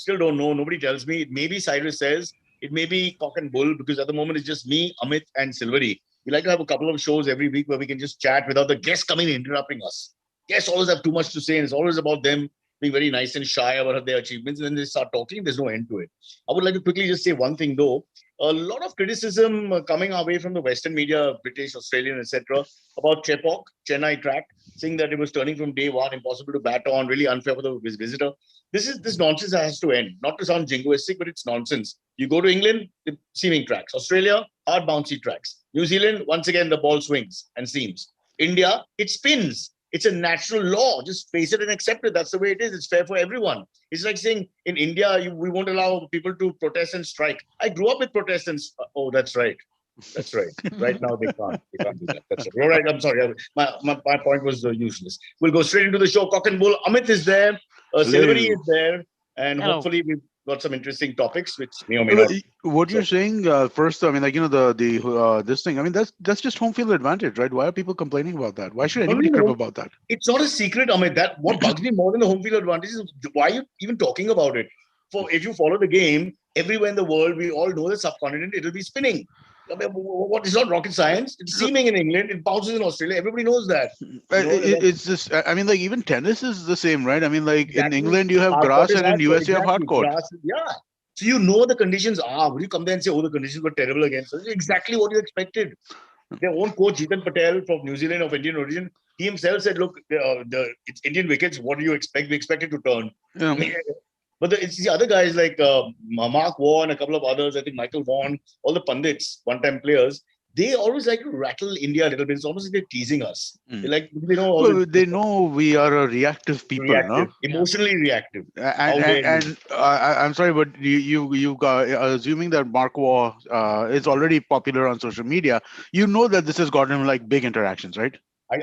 still don't know. Nobody tells me. It may be Cyrus says. It may be cock and bull because at the moment it's just me, Amit and Silverie. We like to have a couple of shows every week where we can just chat without the guests coming and interrupting us. Guests always have too much to say and it's always about them being very nice and shy about their achievements. And then they start talking. There's no end to it. I would like to quickly just say one thing though. A lot of criticism coming our way from the Western media, British, Australian, etc., about Chepauk, Chennai track, saying that it was turning from day one, impossible to bat on, really unfair for the visitor. This nonsense has to end. Not to sound jingoistic, but it's nonsense. You go to England, the seaming tracks. Australia, hard bouncy tracks. New Zealand, once again, the ball swings and seams. India, it spins. It's a natural law. Just face it and accept it. That's the way it is. It's fair for everyone. It's like saying in India, we won't allow people to protest and strike. I grew up with protests and oh, that's right. That's right. Right now they can't. They can't do that. That's right. All right. I'm sorry. My point was useless. We'll go straight into the show. Cock and bull. Amit is there. Silverie is there, and Hello. hopefully we've got some interesting topics which may or may not. What you're saying first, I mean, like, the this thing. I mean, that's just home field advantage, right? Why are people complaining about that? Why should anybody crib about that? It's not a secret, Amit. That what bugs me more than the home field advantage is why are you even talking about it? If you follow the game, everywhere in the world, we all know the subcontinent, it'll be spinning. I mean, what is not rocket science? It's seaming in England. It bounces in Australia. Everybody knows that. It's just, I mean, like, even tennis is the same, right? I mean, like, Exactly. in England you have Hard grass, court and in is US you have hard court. Yeah. So you know the conditions are. Would you come there and say, oh, the conditions were terrible again? So it's exactly what you expected. Their own coach, Jitan Patel from New Zealand of Indian origin, he himself said, look, it's Indian wickets. What do you expect? We expect it to turn. Yeah. I mean, but it's the other guys like Mark Vaughan, a couple of others, I think Michael Vaughan, all the pundits, one-time players, they always like to rattle India a little bit. It's almost like they're teasing us. They like, they know we are a reactive people, no? Emotionally reactive. And I'm sorry, but you got assuming that Mark Waugh is already popular on social media. You know that this has gotten like big interactions, right?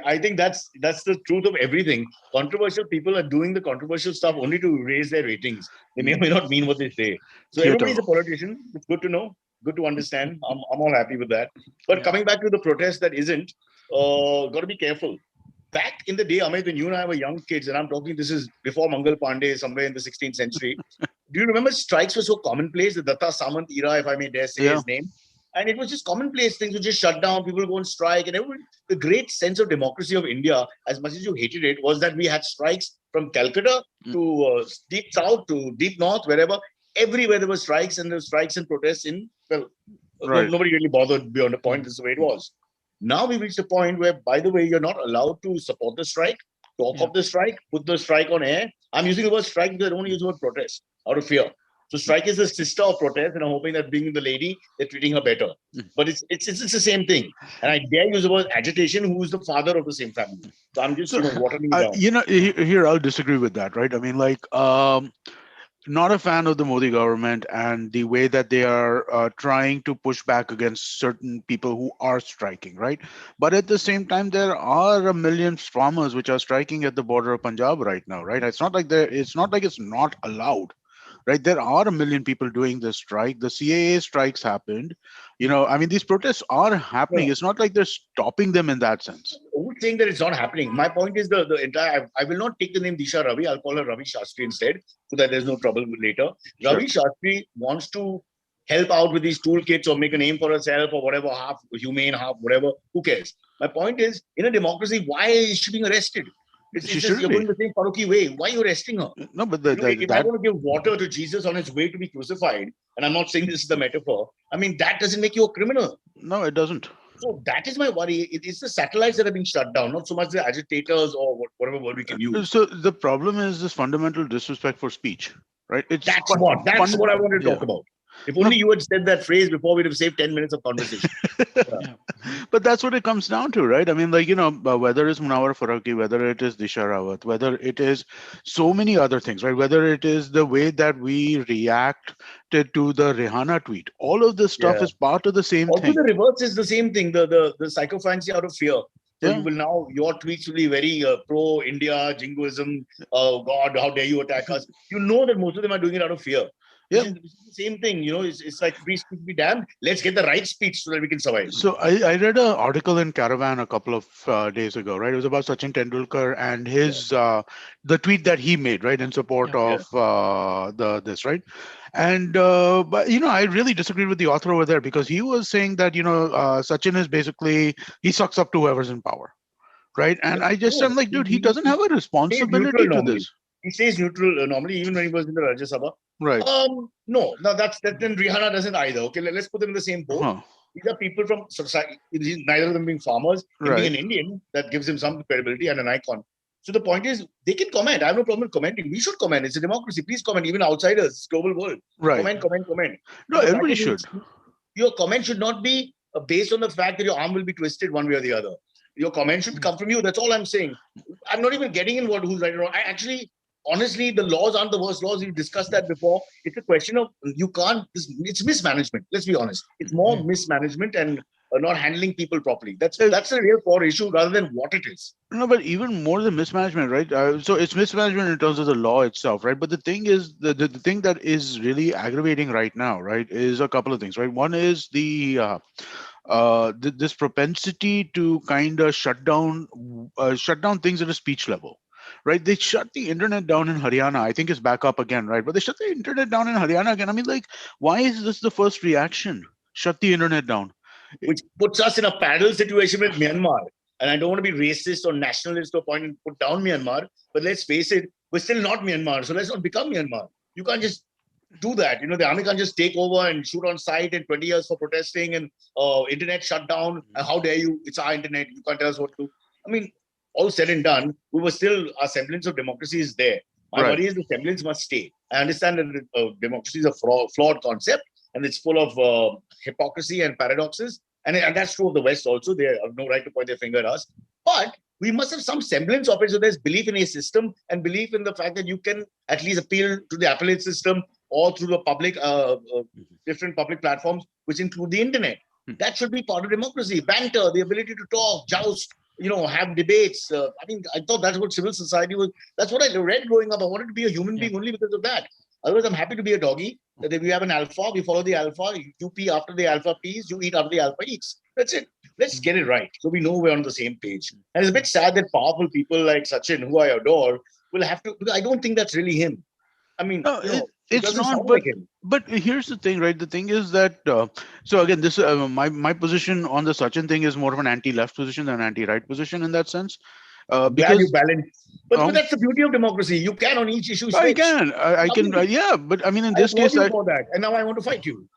I think that's the truth of everything. Controversial people are doing the controversial stuff only to raise their ratings. They may or may not mean what they say. So everybody's a politician. It's good to know. Good to understand. I'm all happy with that. But coming back to the protest that isn't, got to be careful. Back in the day, Amit, when you and I were young kids, and I'm talking, this is before Mangal Pandey, somewhere in the 16th century. Do you remember strikes were so commonplace? The Datta Samant era, if I may dare say his name. And it was just commonplace. Things would just shut down. People would go and strike. And everyone, the great sense of democracy of India, as much as you hated it, was that we had strikes from Calcutta to deep south to deep north, wherever. Everywhere there were strikes, and there were strikes and protests in, nobody really bothered beyond a point. This is the way it was. Now we've reached a point where, by the way, you're not allowed to support the strike, talk of the strike, put the strike on air. I'm using the word strike because I don't want to use the word protest out of fear. So strike is the sister of protest, and I'm hoping that being the lady, they're treating her better. But it's the same thing. And I dare use the word agitation, who is the father of the same family. So I'm just watering it down. Here I'll disagree with that, right? I mean, like, not a fan of the Modi government and the way that they are trying to push back against certain people who are striking, right? But at the same time, there are a million farmers which are striking at the border of Punjab right now, right? It's not like it's not allowed. Right, there are a million people doing this strike. The CAA strikes happened. I mean, these protests are happening. It's not like they're stopping them in that sense. Who's saying that it's not happening? My point is the entire. I will not take the name Disha Ravi. I'll call her Ravi Shastri instead, so that there's no trouble later. Sure. Ravi Shastri wants to help out with these toolkits or make a name for herself or whatever, half humane, half whatever. Who cares? My point is, in a democracy, why is she being arrested? You're going the same Faruqi way. Why are you arresting her? No, but if I want to give water to Jesus on his way to be crucified, and I'm not saying this is the metaphor, I mean, that doesn't make you a criminal. No, it doesn't. So that is my worry. It's the satellites that are being shut down, not so much the agitators or whatever word we can use. So the problem is this fundamental disrespect for speech, right? That's what I wanted to talk about. If only you had said that phrase before, we'd have saved 10 minutes of conversation. But that's what it comes down to, right? I mean, like, whether it's Munawar Farooqi, whether it is Disha Rawat, whether it is so many other things, right? Whether it is the way that we react to the Rihanna tweet, all of this stuff is part of the same thing. Also, the reverse is the same thing, the psychophancy out of fear. So you will now, your tweets will be very pro-India, jingoism, oh God, how dare you attack us. You know that most of them are doing it out of fear. which is the same thing. It's like free speech be damned. Let's get the right speech so that we can survive. So I read an article in Caravan a couple of days ago, right? It was about Sachin Tendulkar and Yeah. his the tweet that he made, right, in support Yeah. of the this, right? And but I really disagreed with the author over there because he was saying that Sachin is basically he sucks up to whoever's in power, right? And I'm No, like, dude, he doesn't he have a stays neutral responsibility to normally. this, He stays neutral normally, even when he was in the Rajya Sabha. right? No, no, that then Rihanna doesn't either. Okay, let's put them in the same boat. Huh. These are people from society, neither of them being farmers, him being Right, an Indian, that gives him some credibility and an icon. So the point is, they can comment. I have no problem commenting. We should comment. It's a democracy. Please comment. Even outsiders, it's global world. right. Comment, comment, comment. No, But the fact everybody is, should. your comment should not be based on the fact that your arm will be twisted one way or the other. Your comment should come from you. That's all I'm saying. I'm not even getting in who's right or wrong. I actually, honestly, the laws aren't the worst laws. We've discussed that before. It's a question of you can't. It's mismanagement. Let's be honest. It's more mismanagement and not handling people properly. That's a real core issue rather than what it is. No, but even more than mismanagement, right? So it's mismanagement in terms of the law itself, right? But the thing is, the thing that is really aggravating right now, right, is a couple of things, right? One is this propensity to kind of shut down things at a speech level, right? They shut the internet down in Haryana. I think it's back up again, right? But they shut the internet down in Haryana again. I mean, like, why is this the first reaction? Shut the internet down. Which puts us in a parallel situation with Myanmar. And I don't want to be racist or nationalist to a point and put down Myanmar, but let's face it, we're still not Myanmar. So let's not become Myanmar. You can't just do that. The army can't just take over and shoot on sight in 20 years for protesting and internet shutdown. How dare you? It's our internet. You can't tell us what to do. I mean, all said and done, we were still, our semblance of democracy is there. My Right. worry is the semblance must stay. I understand that democracy is a flawed concept and it's full of hypocrisy and paradoxes. And that's true of the West also. They have no right to point their finger at us. But we must have some semblance of it. So there's belief in a system and belief in the fact that you can at least appeal to the appellate system or through the public, different public platforms, which include the internet. That should be part of democracy. Banter, the ability to talk, joust, have debates. I mean, I thought that's what civil society was. That's what I read growing up. I wanted to be a human being only because of that. Otherwise, I'm happy to be a doggy. That if we have an alpha, we follow the alpha. You pee after the alpha pees, you eat after the alpha eats. That's it. Let's get it right. So we know we're on the same page. And it's a bit sad that powerful people like Sachin, who I adore, will have to, because I don't think that's really him. I mean, No, it it's doesn't not. sound like him. But here's the thing, right? The thing is that so again, this my position on the Sachin thing is more of an anti-left position than an anti-right position in that sense, I'm glad you because balance. But um, that's the beauty of democracy. You can on each issue I switch. can I can Lovely. yeah, but I mean in I this applaud case you for that. And now I want to fight you.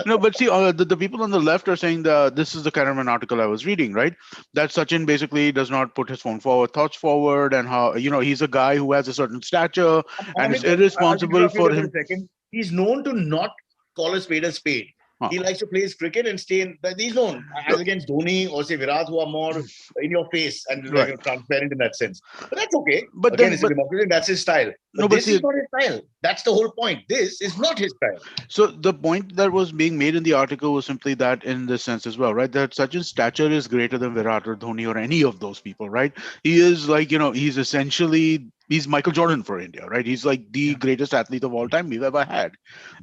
no, but see, the people on the left are saying this is the kind of an article I was reading, right? That Sachin basically does not put his thoughts forward, and how he's a guy who has a certain stature and is Amit, I'll irresponsible interrupt you for there for a him. second. He's known to not call a spade a spade. Huh. He likes to play his cricket and stay in. He's known No, as against Dhoni or say Virat, who are more in your face and right, transparent in that sense. But that's okay. but Again, then it's a but democracy. That's his style. no, But but this is see, not his style. That's the whole point. This is not his style. so the point that was being made in the article was simply that in this sense as well, right? That Sachin's stature is greater than Virat or Dhoni or any of those people, right? He is like, he's essentially he's Michael Jordan for India, right? He's like the greatest athlete of all time we've ever had,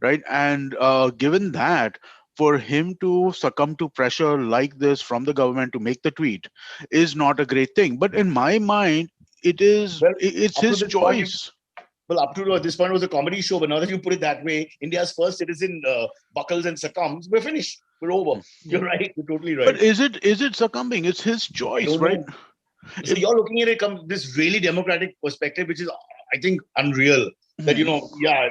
right? And given that, for him to succumb to pressure like this from the government to make the tweet is not a great thing. But in my mind, Well, it's up to his this point, choice. well, up to this point was a comedy show, but now that you put it that way, India's first citizen buckles and succumbs. We're finished. We're over. You're right. You're totally But right. is it succumbing? It's his I choice, don't right? know. So you're looking at it from this really democratic perspective, which is, I think, unreal. That,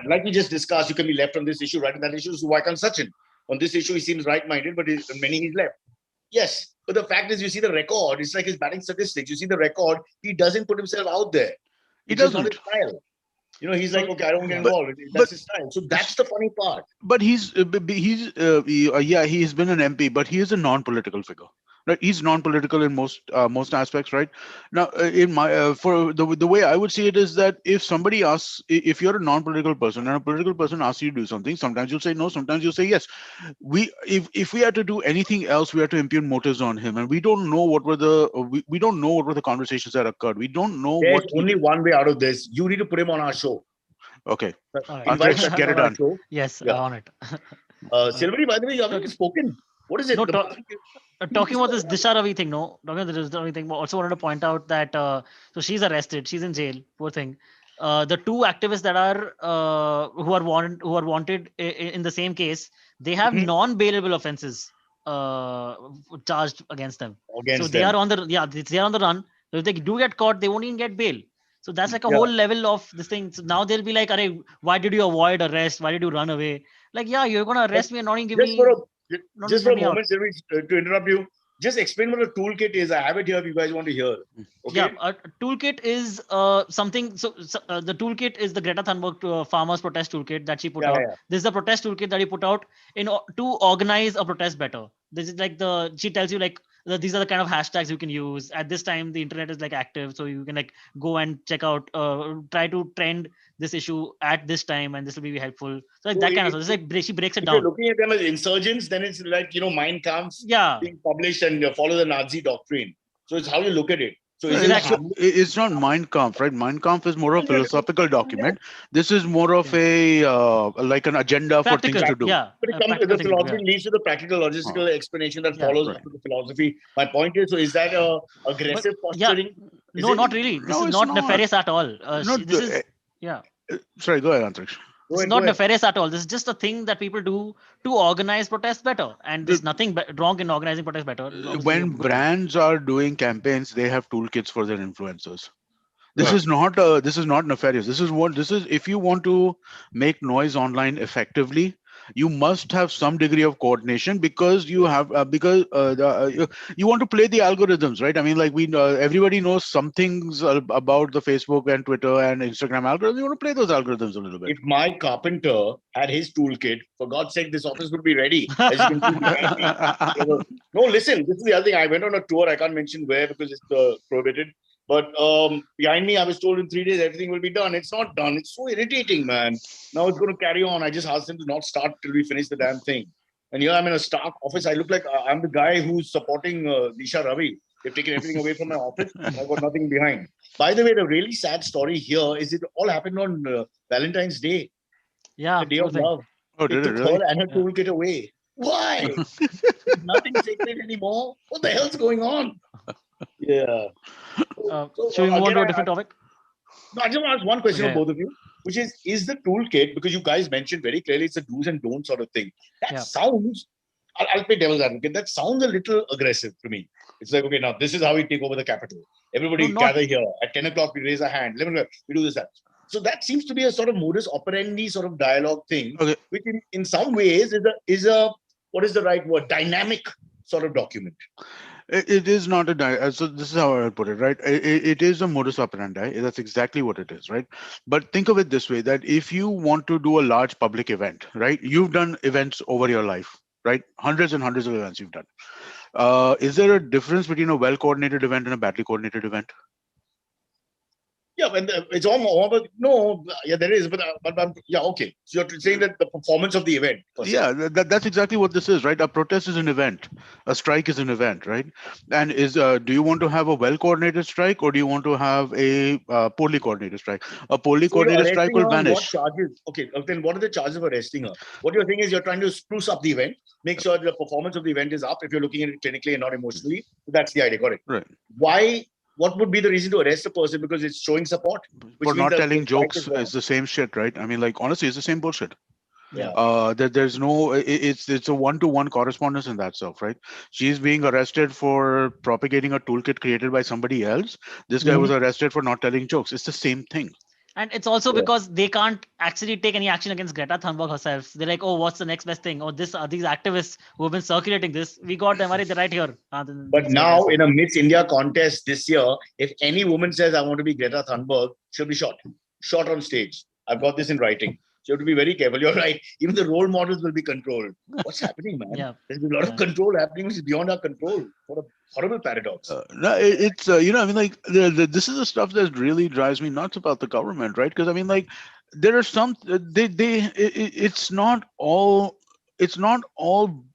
like we just discussed, you can be left on this issue, right on that issue. So why can't Sachin? On this issue, he seems right-minded, but on many he's left. Yes. But the fact is, you see the record, it's like his batting statistics. You see the record, he doesn't put himself out there. He It's just not his doesn't. style. He's like, okay, I don't get But involved. but That's his style. So that's the funny part. but he's been an MP, but he is a non-political figure, right? He's non-political in most aspects, right? Now, in my for the way I would see it is that if somebody asks, if you're a non-political person and a political person asks you to do something, sometimes you'll say no, sometimes you'll say yes. If we had to do anything else, we had to impugn motives on him, and we don't know what were we don't know what were the conversations that occurred. We don't know There's what he only did. one way out of this. You need to put him on our show. Okay. All right. Invite Antariksh, get Sachin it on our done. show. Yes, Yeah. on it. Silverie, by the way, you haven't even spoken. What is it? No, The talk, music is- talking just about go this ahead. Disha Ravi thing, no, talking about this Disha Ravi thing. Also wanted to point out that so she's arrested, she's in jail, poor thing. The two activists that are who are wanted in the same case, they have Mhm. non-bailable offenses charged against them. So Against they are them. on the they are on the run. So if they do get caught, they won't even get bail. So that's like a Yeah. whole level of this thing. So now they'll be like, "Arey, why did you avoid arrest? Why did you run away?" Like, yeah, you're gonna But arrest me and not even give just for me, a not just even for let a me out. moment, Silverie, to interrupt you, just explain what a toolkit is. I have it here if you guys want to hear. Yeah, Okay? a toolkit is something. The toolkit is the Greta Thunberg farmers protest toolkit that she put Yeah, out. yeah. This is the protest toolkit that he put out to organize a protest better. This is like she tells you like these are the kind of hashtags you can use at this time. The internet is like active, so you can like go and check out, try to trend this issue at this time, and this will be helpful. So like So that kind of stuff. It's like she breaks it if you're down. looking at them as insurgents, then it's like, Mein Kampf Yeah, being published and follow the Nazi doctrine. So it's how you look at it. So No, is it a exactly. harmless? it's not Mein Kampf, right? Mein Kampf is more a philosophical document. This is more of Yeah. a like an agenda for things Practical. to do. Yeah, But it a comes, practical the thing to do. philosophy Yeah, leads to the practical Huh. logistical explanation that yeah. follows Right. after the philosophy. My point is, so is that a But aggressive yeah, posturing? Is no, it? not really. This No, is it's not not. nefarious at all. Not This the, is yeah. sorry, go ahead, Antariksh. Go This is ahead, go not ahead. nefarious at all. This is just a thing that people do to organize protests better. And there's nothing wrong in organizing protests better. It's obviously a When good thing. brands are doing campaigns, they have toolkits for their influencers. This Right. is not nefarious. This is if you want to make noise online effectively, you must have some degree of coordination because you want to play the algorithms, right? I mean, like everybody knows some things about the Facebook and Twitter and Instagram algorithms. You want to play those algorithms a little bit. If my carpenter had his toolkit, for God's sake, this office would be ready. As you can see behind me. No, listen, this is the other thing. I went on a tour. I can't mention where because it's prohibited. But behind me, I was told in 3 days everything will be done. It's not done. It's so irritating, man. Now it's going to carry on. I just asked them to not start till we finish the damn thing. And here I'm in a stark office. I look like I'm the guy who's supporting Disha Ravi. They've taken everything away from my office. I've got nothing behind. By the way, the really sad story here is it all happened on Valentine's Day, Yeah, the day poor of thing. love. Oh, They did it took her really? and her Yeah. toolkit away. Why? There's nothing sacred anymore. What the hell's going on? Yeah. So Should we move on again, to a different topic? no, I just want to ask one question of Okay. both of you, which is the toolkit, because you guys mentioned very clearly it's a do's and don'ts sort of thing. That Yeah. sounds, I'll play devil's advocate, that sounds a little aggressive to me. It's like, okay, now this is how we take over the capital. No, Everybody not gather here. At 10 o'clock, we raise a hand. 11 o'clock, we do this, that. So that seems to be a sort of modus operandi sort of dialogue thing, Okay. which in some ways is a what is the right word? Dynamic sort of document. It is not so this is how I would put it, right? It is a modus operandi. That's exactly what it is, right? But think of it this way: that if you want to do a large public event, right? You've done events over your life, right? Hundreds and hundreds of events you've done. Is there a difference between a well coordinated event and a badly coordinated event? Yeah, and it's all about no. Yeah, there is, but yeah, okay. So you're saying that the performance of the event per se. Yeah, that's exactly what this is, right? A protest is an event, a strike is an event, right? And do you want to have a well coordinated strike, or do you want to have a poorly coordinated strike? A poorly So you're coordinated strike arresting will her on what vanish. charges? Okay, then what are the charges of arresting her? What you're saying is you're trying to spruce up the event, make sure the performance of the event is up if you're looking at it clinically and not emotionally. That's the idea, got it. Right. Why? What would be the reason to arrest a person? Because it's showing support, which For means not that the telling strike is jokes wrong. is the same shit, right? I mean, like honestly, it's the same bullshit. yeah. There's no it's a one-to-one correspondence in that stuff, right? She's being arrested for propagating a toolkit created by somebody else. This guy was Mhm. arrested for not telling jokes. It's the same thing. And it's also Yeah. because they can't actually take any action against Greta Thunberg herself. They're like, oh, what's the next best thing? Oh, this these activists who have been circulating this. We got them. They're right here. Then But let's get now arrested. in a Miss India contest this year, if any woman says I want to be Greta Thunberg, she'll be shot on stage. I've got this in writing. So you have to be very careful. You're right. Even the role models will be controlled. What's happening, man? Yeah. There's a lot of Yeah. control happening, which is beyond our control. What a horrible paradox. No, it's I mean, like this is the stuff that really drives me nuts about the government, right? Because I mean, like there are some it's not all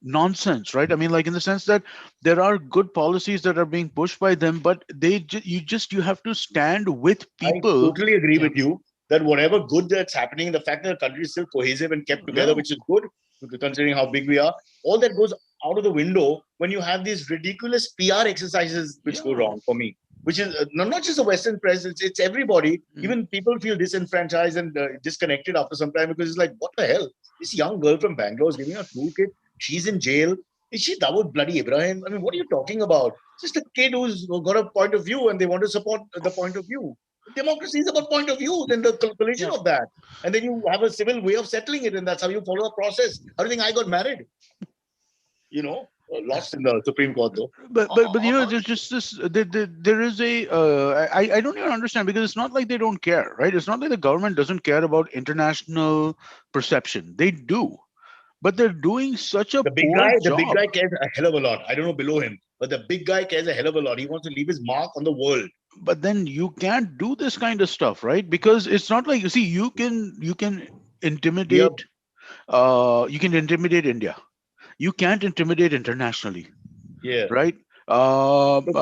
nonsense, right? I mean, like in the sense that there are good policies that are being pushed by them, but you have to stand with I people. totally agree Yeah. with you. that whatever good that's happening, the fact that the country is still cohesive and kept together, which is good, considering how big we are, all that goes out of the window when you have these ridiculous PR exercises which go wrong for me. Which is not just the Western press, it's everybody. Even people feel disenfranchised and disconnected after some time because it's like, what the hell? This young girl from Bangalore is giving a toolkit. She's in jail. Is she Dawood bloody Ibrahim? I mean, what are you talking about? Just a kid who's got a point of view and they want to support the point of view. Democracy is about point of view, then the collision of that. And then you have a civil way of settling it, and that's how you follow a process. How do you think I got married? Lost in the Supreme Court though. But there's just this. There is a. I don't even understand, because it's not like they don't care, right? It's not like the government doesn't care about international perception. They do, but they're doing such a poor job. The big guy cares a hell of a lot. I don't know below him, but the big guy cares a hell of a lot. He wants to leave his mark on the world. But then you can't do this kind of stuff, right? Because it's not like, you see, you can intimidate. You can intimidate India. You can't intimidate internationally. Yeah. Right. I mean,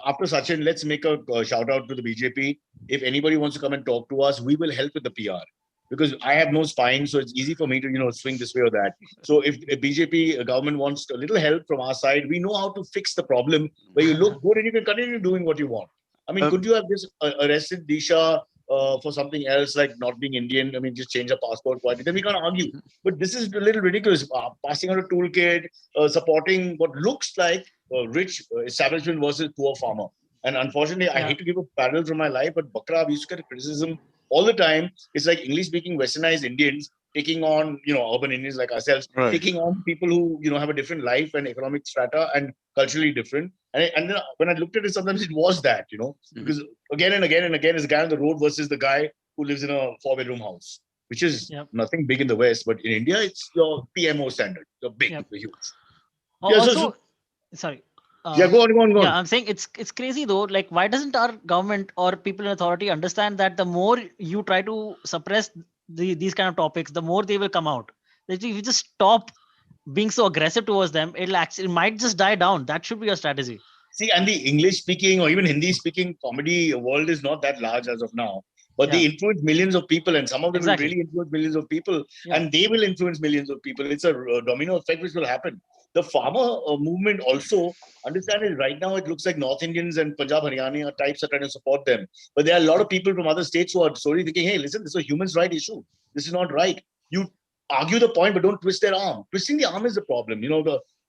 after Sachin, let's make a shout out to the BJP. If anybody wants to come and talk to us, we will help with the PR, because I have no spine, so it's easy for me to swing this way or that. So if a BJP government wants a little help from our side, we know how to fix the problem where you look good and you can continue doing what you want. I mean, could you have just arrested Disha for something else, like not being Indian? I mean, just change her passport. Then we can't argue. But this is a little ridiculous. Passing out a toolkit, supporting what looks like rich establishment versus poor farmer. And unfortunately, I hate to give a parallel from my life, but Bakra, we used to get criticism all the time. It's like English-speaking Westernized Indians taking on, urban Indians like ourselves, taking on people who, have a different life and economic strata and culturally different. And then when I looked at it, sometimes it was that, because again and again and again, it's a guy on the road versus the guy who lives in a 4-bedroom house, which is nothing big in the West, but in India, it's your PMO standard, the big, the huge. Sorry. Go on. Yeah, I'm saying it's crazy though. Like, why doesn't our government or people in authority understand that the more you try to suppress these kind of topics, the more they will come out. If you just stop being so aggressive towards them, it might just die down. That should be your strategy. See, and the English-speaking or even Hindi-speaking comedy world is not that large as of now. But they influence millions of people, and some of them will really influence millions of people, and they will influence millions of people. It's a domino effect which will happen. The farmer movement also, understand it, right now it looks like North Indians and Punjab, Haryana types are trying to support them. But there are a lot of people from other states who are slowly thinking, hey, listen, this is a human rights issue. This is not right. You argue the point, but don't twist their arm. Twisting the arm is the problem.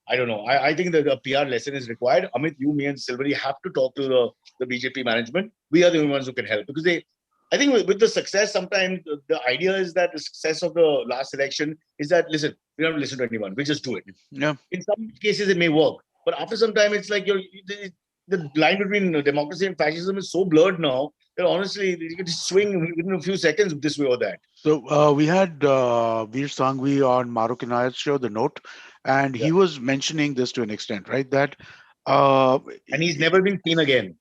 I don't know. I think that a PR lesson is required. Amit, you, me and Silverie have to talk to the BJP management. We are the only ones who can help, because I think with the success, sometimes the idea is that the success of the last election is that, listen, we don't listen to anyone. We just do it. Yeah. In some cases, it may work. But after some time, it's like the line between democracy and fascism is so blurred now that honestly, you can just swing within a few seconds this way or that. So we had Veer Sanghvi on Maruk Inayat's show, The Note, and he was mentioning this to an extent, right? That and he's never been seen again.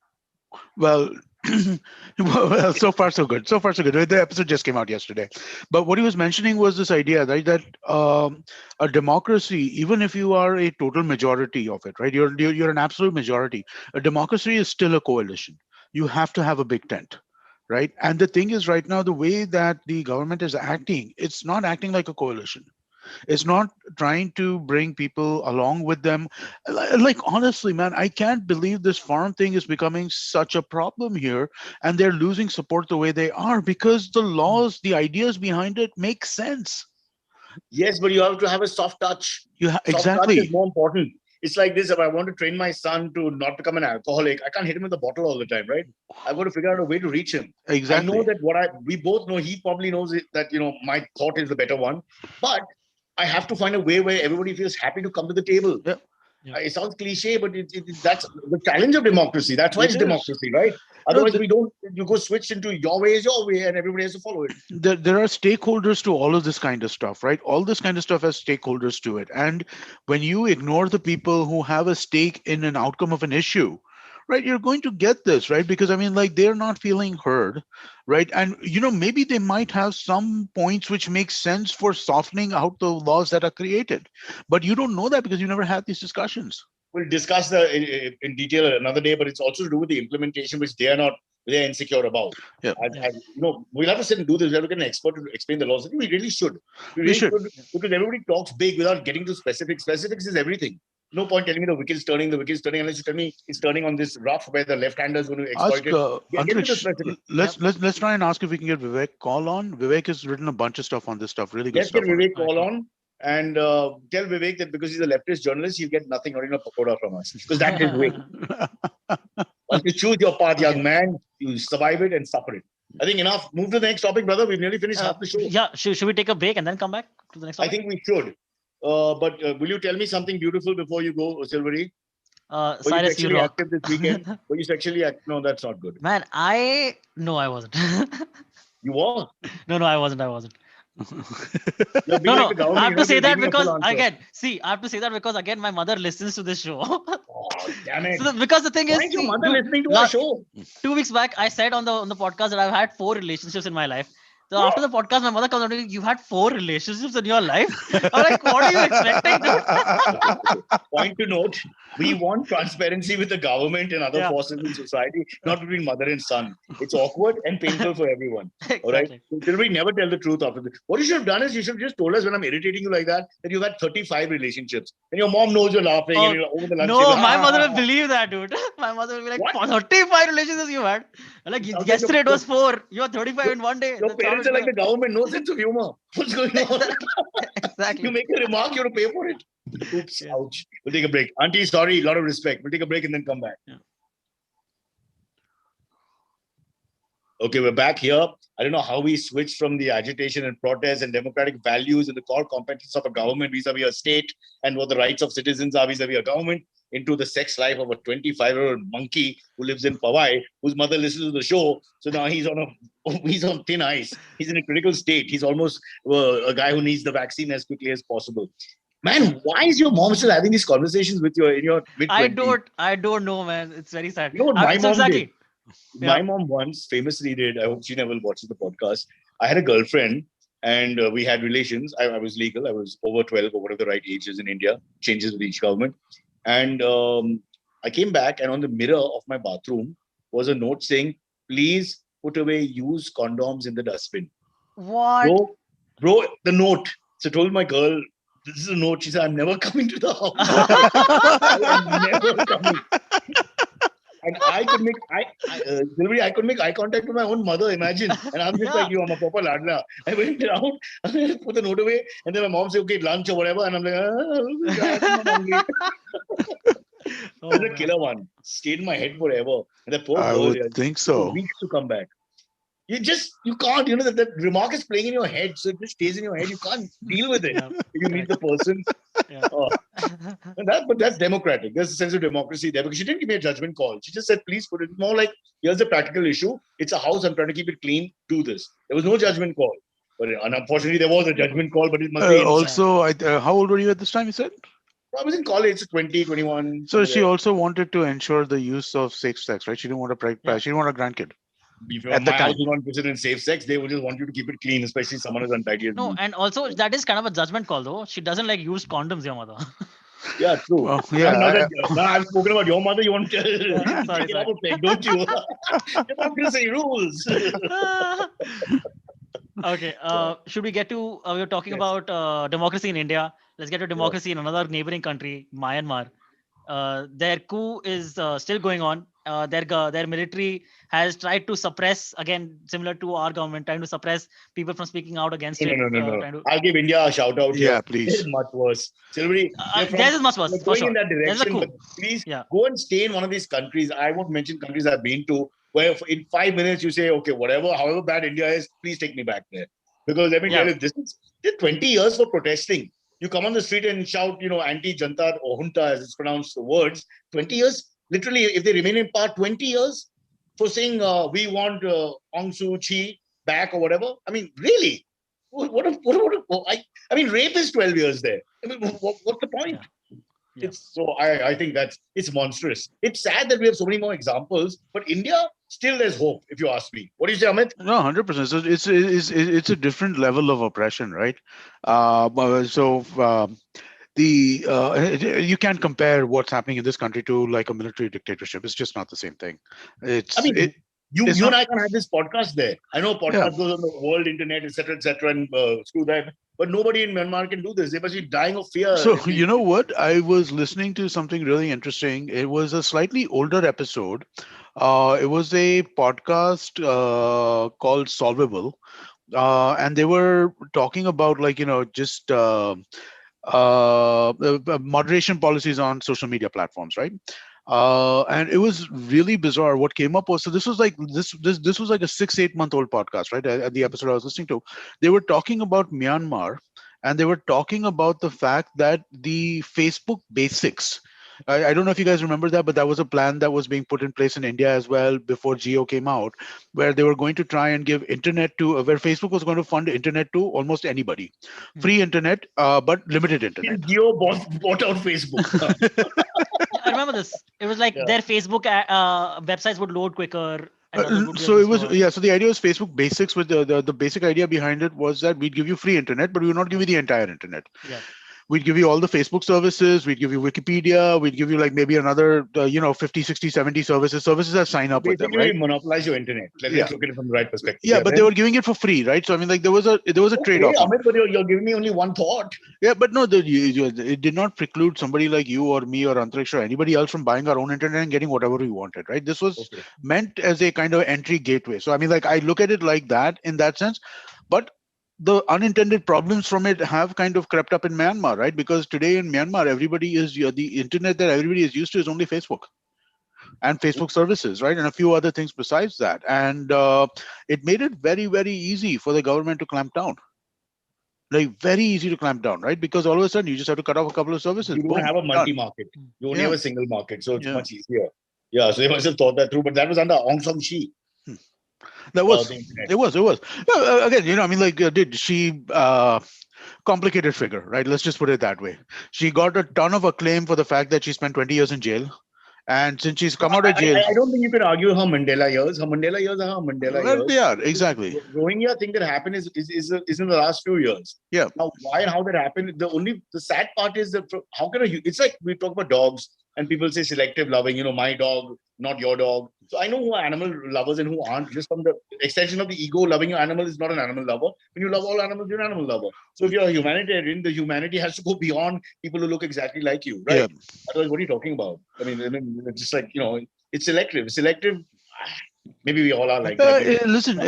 Well, well, so far so good. The episode just came out yesterday, but what he was mentioning was this idea, right, that a democracy, even if you are a total majority of it, right, you're an absolute majority. A democracy is still a coalition. You have to have a big tent, right? And the thing is, right now, the way that the government is acting, it's not acting like a coalition. It's not trying to bring people along with them. Like, honestly, man, I can't believe this farm thing is becoming such a problem here, and they're losing support the way they are, because the laws, the ideas behind it make sense. Yes, but you have to have a soft touch. Exactly. Touch is more important. It's like this: if I want to train my son to not become an alcoholic, I can't hit him with the bottle all the time, right? I've got to figure out a way to reach him. Exactly. I know that we both know, he probably knows it, that my thought is the better one, but I have to find a way where everybody feels happy to come to the table. Yeah. It sounds cliche, but that's the challenge of democracy. That's why it's democracy, right? Otherwise, you go switch into your way is your way and everybody has to follow it. There are stakeholders to all of this kind of stuff, right? All this kind of stuff has stakeholders to it. And when you ignore the people who have a stake in an outcome of an issue, right, you're going to get this, right? Because I mean, like, they're not feeling heard, right? And maybe they might have some points which make sense for softening out the laws that are created, but you don't know that because you never had these discussions. We'll discuss in detail another day, but it's also to do with the implementation, which they're insecure about. Yeah. We'll have to sit and do this. We'll have to get an expert to explain the laws. I think we really should. We should. Because everybody talks big without getting to specifics. Specifics is everything. No point telling me the wicket's turning, unless you tell me it's turning on this rough where the left-hander is going to exploit it. Antariksh, let's try and ask if we can get Vivek call on. Vivek has written a bunch of stuff on this stuff, really good stuff. Let's get Vivek call on and tell Vivek that because he's a leftist journalist, he'll get nothing, not even a pakoda from us. Because that's his way. Once you choose your path, young man, you survive it and suffer it. I think enough. Move to the next topic, brother. We've nearly finished half the show. Yeah, should we take a break and then come back to the next topic? I think we should. But will you tell me something beautiful before you go, Silverie? Cyrus, you rock. Active this weekend? Were you sexually active? No, that's not good. Man, I wasn't. You were? No, I wasn't. I have to say that because again, my mother listens to this show. Oh, damn it. So because the thing Why is your mother listening to our show? 2 weeks back, I said on the podcast that I've had 4 relationships in my life. So after the podcast, my mother comes out and you had 4 relationships in your life. I'm like, what are you expecting? Point to note, we want transparency with the government and other forces in society, not between mother and son. It's awkward and painful for everyone. Exactly. All right. So we never tell the truth after this. What you should have done is you should have just told us when I'm irritating you like that you've had 35 relationships. And your mom knows you're laughing and you're over the lunch No, table. my mother will believe that, dude. My mother will be like, what? 35 relationships you had? Like yesterday it was 4. You had 35 in one day. Your parents are like the government, no sense of humor. What's going on? Exactly. You make a remark, you have to pay for it. Oops, ouch. We'll take a break. Auntie, sorry, a lot of respect. We'll take a break and then come back. Yeah. Okay, we're back here. I don't know how we switched from the agitation and protest and democratic values and the core competence of a government vis-a-vis a state and what the rights of citizens are vis-a-vis a government into the sex life of a 25-year-old monkey who lives in Powai, whose mother listens to the show. So now he's on thin ice. He's in a critical state. He's almost a guy who needs the vaccine as quickly as possible. Man, why is your mom still having these conversations with you in your mid-20s? I don't know, man. It's very sad. You know what my mom did? Yeah. My mom once famously did, I hope she never watches the podcast. I had a girlfriend and we had relations. I was legal. I was over 12 or whatever the right age is in India. Changes with each government. And I came back and on the mirror of my bathroom was a note saying, please put away used condoms in the dustbin. What? Bro, the note. So I told my girl, this is a note. She said, I'm never coming to the house. I'm never coming. And I could make eye contact with my own mother, imagine. And I'm just like you, I'm a proper ladla. I went down, I put the note away, and then my mom said, okay, lunch or whatever. And I'm like, I'm hungry. It's a killer one. Stayed in my head forever. And the poor girl, I would think so. Weeks to come back. You can't, that remark is playing in your head. So it just stays in your head. You can't deal with it. If you meet the person. Yeah. But that's democratic. There's a sense of democracy there because she didn't give me a judgment call. She just said, please put it more like, here's the practical issue. It's a house. I'm trying to keep it clean. Do this. There was no judgment call. But unfortunately, there was a judgment call, but it must be. Also, how old were you at this time, you said? I was in college, 20, 21. So she also wanted to ensure the use of safe sex, right? She didn't want she didn't want a grandkid. If at the house is not interested in safe sex, they would just want you to keep it clean, especially someone who's untidy. No, and also that is kind of a judgment call, though. She doesn't like use condoms, your mother. Yeah, true. Well, yeah, I've spoken about your mother. You want to sorry. take it up a peg, don't you? You're not going to say rules. Okay. Should we get to? We were talking about democracy in India. Let's get to democracy in another neighboring country, Myanmar. Their coup is still going on. Their military has tried to suppress, again, similar to our government, trying to suppress people from speaking out against it. No. I'll give India a shout out. Yeah, please. This is much worse. Silverie, theirs is much worse. Going in that direction, but please go and stay in one of these countries. I won't mention countries I've been to, where in 5 minutes you say, okay, however bad India is, please take me back there. Because let me tell you, this is 20 years for protesting. You come on the street and shout, anti-Janta or Junta, as it's pronounced, the words. 20 years, literally, if they remain in power, 20 years for saying we want Aung Suu Kyi back or whatever. I mean, really? I mean, rape is 12 years there. I mean, what's the point? Yeah. I think it's monstrous. It's sad that we have so many more examples, but India, still there's hope, if you ask me. What do you say, Amit? No, 100%. So it's a different level of oppression, right? You can't compare what's happening in this country to like a military dictatorship. It's just not the same thing. You and I can have this podcast there. I know podcast goes on the world internet, etc., and screw that. But nobody in Myanmar can do this. They must be dying of fear. So you know what? I was listening to something really interesting. It was a slightly older episode. It was a podcast called Solvable, and they were talking about just moderation policies on social media platforms, right? And it was really bizarre. What came up was, so this was like this was like a 6-8 month old podcast, right? At the episode I was listening to, they were talking about Myanmar, and they were talking about the fact that the Facebook basics. I don't know if you guys remember that, but that was a plan that was being put in place in India as well before Geo came out, where they were going to try and give internet to, where Facebook was going to fund internet to almost anybody, free internet, but limited internet. Geo bought out Facebook. I remember this. It was like their Facebook websites would load quicker. So it was, so the idea was Facebook basics, with the basic idea behind it was that we'd give you free internet, but we would not give you the entire internet. Yeah. We'd give you all the Facebook services, we'd give you Wikipedia, we'd give you like maybe another 50, 60, 70 services that sign up with them, right? Monopolize your internet. Let's look at it from the right perspective. Yeah, but they were giving it for free, right? So I mean, like there was a trade-off. Amit, but you're giving me only one thought. Yeah, but no, it did not preclude somebody like you or me or Antariksh or anybody else from buying our own internet and getting whatever we wanted, right? This was meant as a kind of entry gateway. So I mean, like I look at it like that in that sense, but the unintended problems from it have kind of crept up in Myanmar, right? Because today in Myanmar, the internet that everybody is used to is only Facebook and Facebook services, right? And a few other things besides that. And it made it very, very easy for the government to clamp down. Like very easy to clamp down, right? Because all of a sudden you just have to cut off a couple of services. You don't have a multi-market. You only have a single market. So it's much easier. Yeah, so they must have thought that through. But that was under Aung San Suu Kyi. That was it was again, I mean, like did she complicated figure, right? Let's just put it that way. She got a ton of acclaim for the fact that she spent 20 years in jail, and since she's come out of jail, I don't think you can argue her Mandela years. Her Mandela years are her Mandela years. They are exactly. The Rohingya thing that happened is in the last few years. Yeah. Now, why and how that happened? The sad part is that how can it's like we talk about dogs and people say selective loving. My dog, not your dog. So I know who are animal lovers and who aren't. Just from the extension of the ego, loving your animal is not an animal lover. When you love all animals, you're an animal lover. So if you're a humanitarian, the humanity has to go beyond people who look exactly like you, right? Yeah. Otherwise, what are you talking about? I mean, it's just like, it's selective. Selective. Maybe we all are like that. Listen,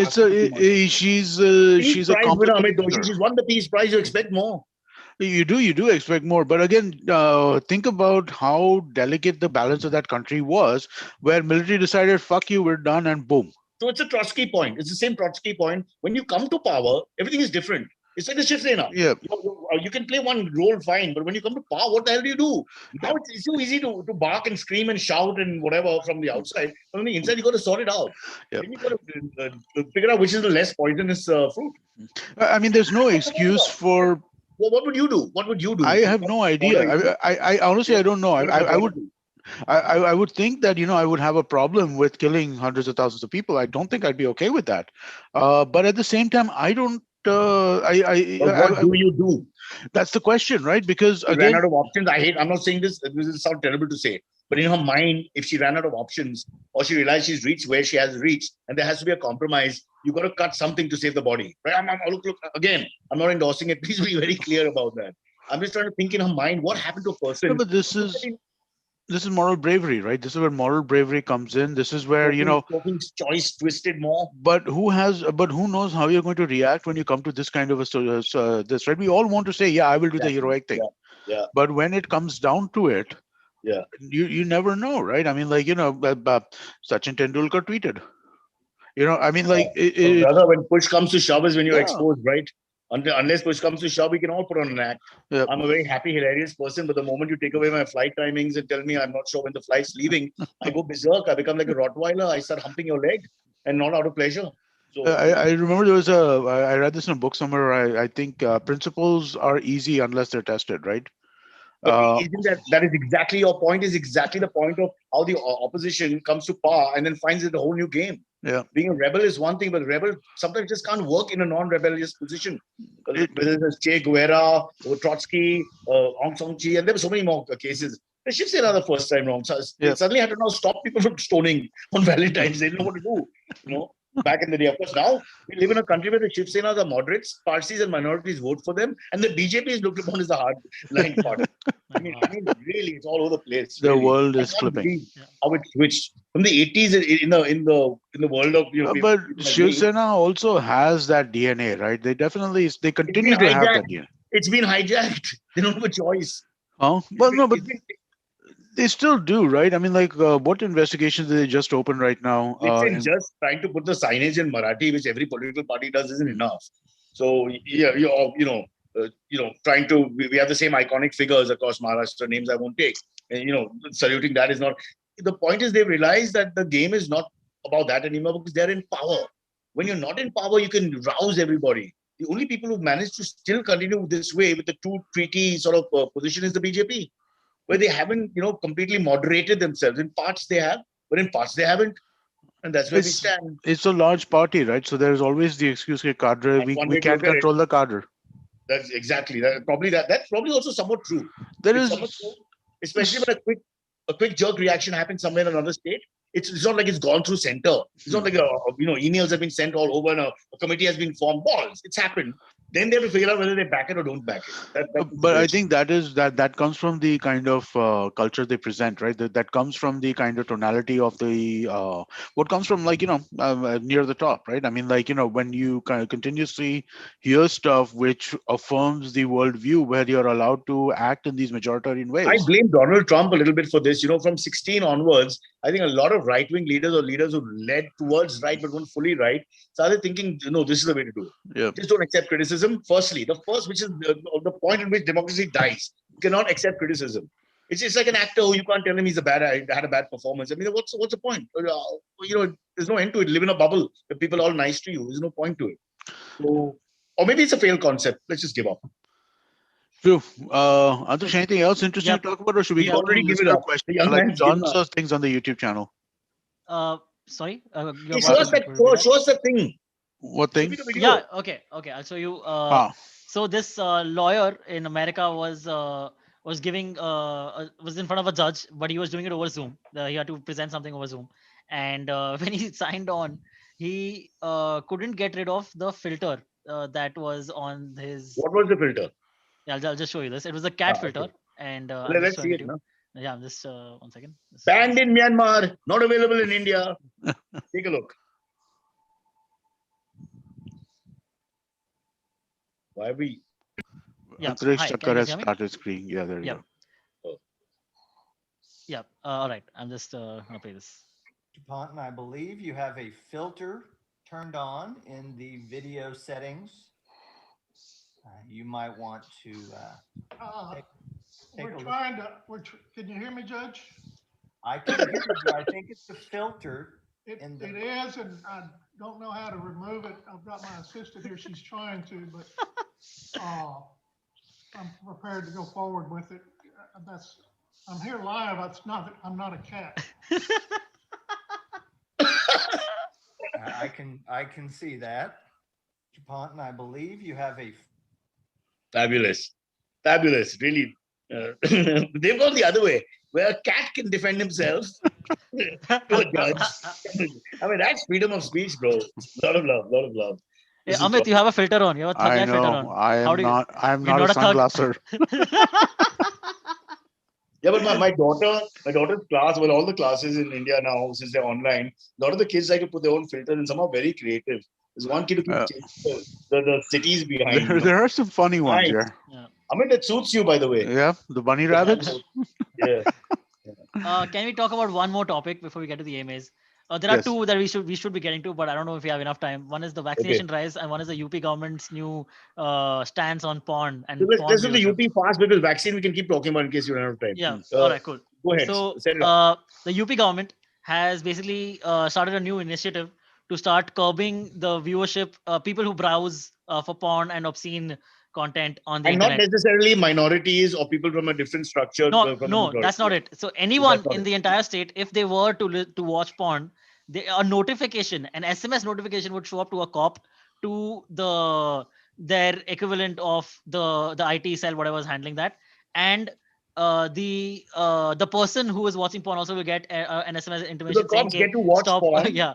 she's a competent winner. She's won the Peace Prize. You expect more. You do expect more, but again, think about how delicate the balance of that country was, where military decided, "Fuck you, we're done," and boom. So it's a Trotsky point. It's the same Trotsky point. When you come to power, everything is different. It's like the Shiv Sena. Yeah. You can play one role fine, but when you come to power, what the hell do you do? Now it's so easy to bark and scream and shout and whatever from the outside. But on the inside, you got to sort it out. Then you got to figure out which is the less poisonous fruit. I mean, there's no excuse for. Well, what would you do? What would you do? I have no idea. I honestly, I don't know. I would think that, I would have a problem with killing hundreds of thousands of people. I don't think I'd be okay with that. But at the same time, I don't. What do you do? That's the question, right? Because again, ran out of options. I'm not saying this. This will sound terrible to say, but in her mind, if she ran out of options, or she realized she's reached where she has reached, and there has to be a compromise, you got to cut something to save the body, right? Look. Again, I'm not endorsing it. Please be very clear about that. I'm just trying to think in her mind what happened to a person. No, but this is moral bravery, right? This is where moral bravery comes in. This is where choice twisted more. But who knows how you're going to react when you come to this kind of this, right? We all want to say, yeah, I will do the heroic thing. Yeah. But when it comes down to it, yeah, you never know, right? I mean, like Sachin Tendulkar tweeted. I mean, like brother, when push comes to shove is when you're exposed, right? Unless push comes to shove, we can all put on an act. Yeah. I'm a very happy, hilarious person, but the moment you take away my flight timings and tell me I'm not sure when the flight's leaving, I go berserk. I become like a Rottweiler. I start humping your leg, and not out of pleasure. So I remember there was I read this in a book somewhere. I think principles are easy unless they're tested, right? Isn't that is exactly your point? Is exactly the point of how the opposition comes to power and then finds it a whole new game. Yeah, being a rebel is one thing, but rebel sometimes just can't work in a non-rebellious position. Whether it's Che Guevara or Trotsky, Aung San Suu Kyi, and there were so many more cases. The Shiv Sena the first time round. So they suddenly had to now stop people from stoning on Valentine's. They didn't know what to do. Back in the day. Of course, now we live in a country where the Shiv Sena, the moderates, Parsis and minorities vote for them, and the BJP is looked upon as the hard-line party. I mean, really, it's all over the place. The really. world I is can't flipping. believe how it switched from the 80s in the world of But people like Shiv me. Sena also has that DNA, right? They continue to have that DNA. It's been hijacked. They don't have a choice. Oh, well, no, but they still do, right? I mean, like, what investigations did they just open right now? Listen, just trying to put the signage in Marathi, which every political party does, isn't enough. So yeah, trying to we have the same iconic figures across Maharashtra, names I won't take, and saluting that is not. The point is they realize that the game is not about that anymore because they're in power. When you're not in power, you can rouse everybody. The only people who managed to still continue this way with the two treaty sort of position is the BJP, where they haven't, completely moderated themselves. In parts they have, but in parts they haven't. And that's where we stand. It's a large party, right? So there's always the excuse that cadre, we can't control the cadre. That's exactly that. That's probably also somewhat true. Especially when a quick jerk reaction happens somewhere in another state. It's not like it's gone through center. It's not like emails have been sent all over and a committee has been formed. It's happened. Then they have to figure out whether they back it or don't back it. But I think that comes from the kind of culture they present, right? That comes from the kind of tonality of the what comes from, like, near the top, right? I mean, like, when you kind of continuously hear stuff which affirms the worldview where you're allowed to act in these majoritarian ways. I blame Donald Trump a little bit for this. From 16 onwards, I think a lot of right-wing leaders or leaders who led towards right but weren't fully right started thinking, this is the way to do it. Yeah. Just don't accept criticism. Firstly, which is the point in which democracy dies. You cannot accept criticism. It's just like an actor who you can't tell him he's had a bad performance. I mean, what's the point? There's no end to it. Live in a bubble where people are all nice to you. There's no point to it. So, or maybe it's a failed concept. Let's just give up. True. Antariksh, anything else interesting to talk about, or should we already give it up? Questions? Like tons of things on the YouTube channel. Sorry. Show us the thing. What thing? Yeah. Okay. I'll show you. So this lawyer in America was giving was in front of a judge, but he was doing it over Zoom. He had to present something over Zoom, and when he signed on, he couldn't get rid of the filter that was on his. What was the filter? Yeah, I'll just show you this. It was a cat filter, okay. And let's see it now. Yeah, just 1 second. Banned in Myanmar, not available in India. Take a look. Why are we? Yeah, Antariksh has started screen. Yeah, there you go. Oh. Yeah, all right. I'm just gonna play this. Chepauk, I believe you have a filter turned on in the video settings. You might want to. We're trying to. Can you hear me, Judge? I can hear you. I think it's the filter. It is, and I don't know how to remove it. I've got my assistant here. She's trying to, but I'm prepared to go forward with it. I'm here live. I'm not a cat. I can see that. Chepauk, I believe you have a. Fabulous. Really. They've gone the other way, where a cat can defend himself to a judge. I mean, that's freedom of speech, bro. Lot of love. Hey, Amit, you have a filter on. You have a thug filter on. I am not a sunglasser. Yeah, but my daughter's class, well, all the classes in India now, since they're online, a lot of the kids like to put their own filters and some are very creative. There's one kid who keeps changing the cities behind. There are some funny ones here. Yeah. I mean, that suits you, by the way. Yeah, the bunny rabbits. Yeah. Can we talk about one more topic before we get to the AMAs? There are two that we should be getting to, but I don't know if we have enough time. One is the vaccination drives, and one is the UP government's new stance on porn. And let's do the UP fast, because vaccine we can keep talking about in case you don't have time. Yeah. All right. Cool. Go ahead. So the UP government has basically started a new initiative to start curbing the viewership, people who browse for porn and obscene content on the internet. And not necessarily minorities or people from a different structure. No, that's not it. So anyone in the entire state, if they were to watch porn, a notification, an SMS notification would show up to a cop, to their equivalent of the IT cell, whatever is handling that, and the person who is watching porn also will get an SMS So the intimation saying, cops "Okay, get to watch stop." porn Yeah,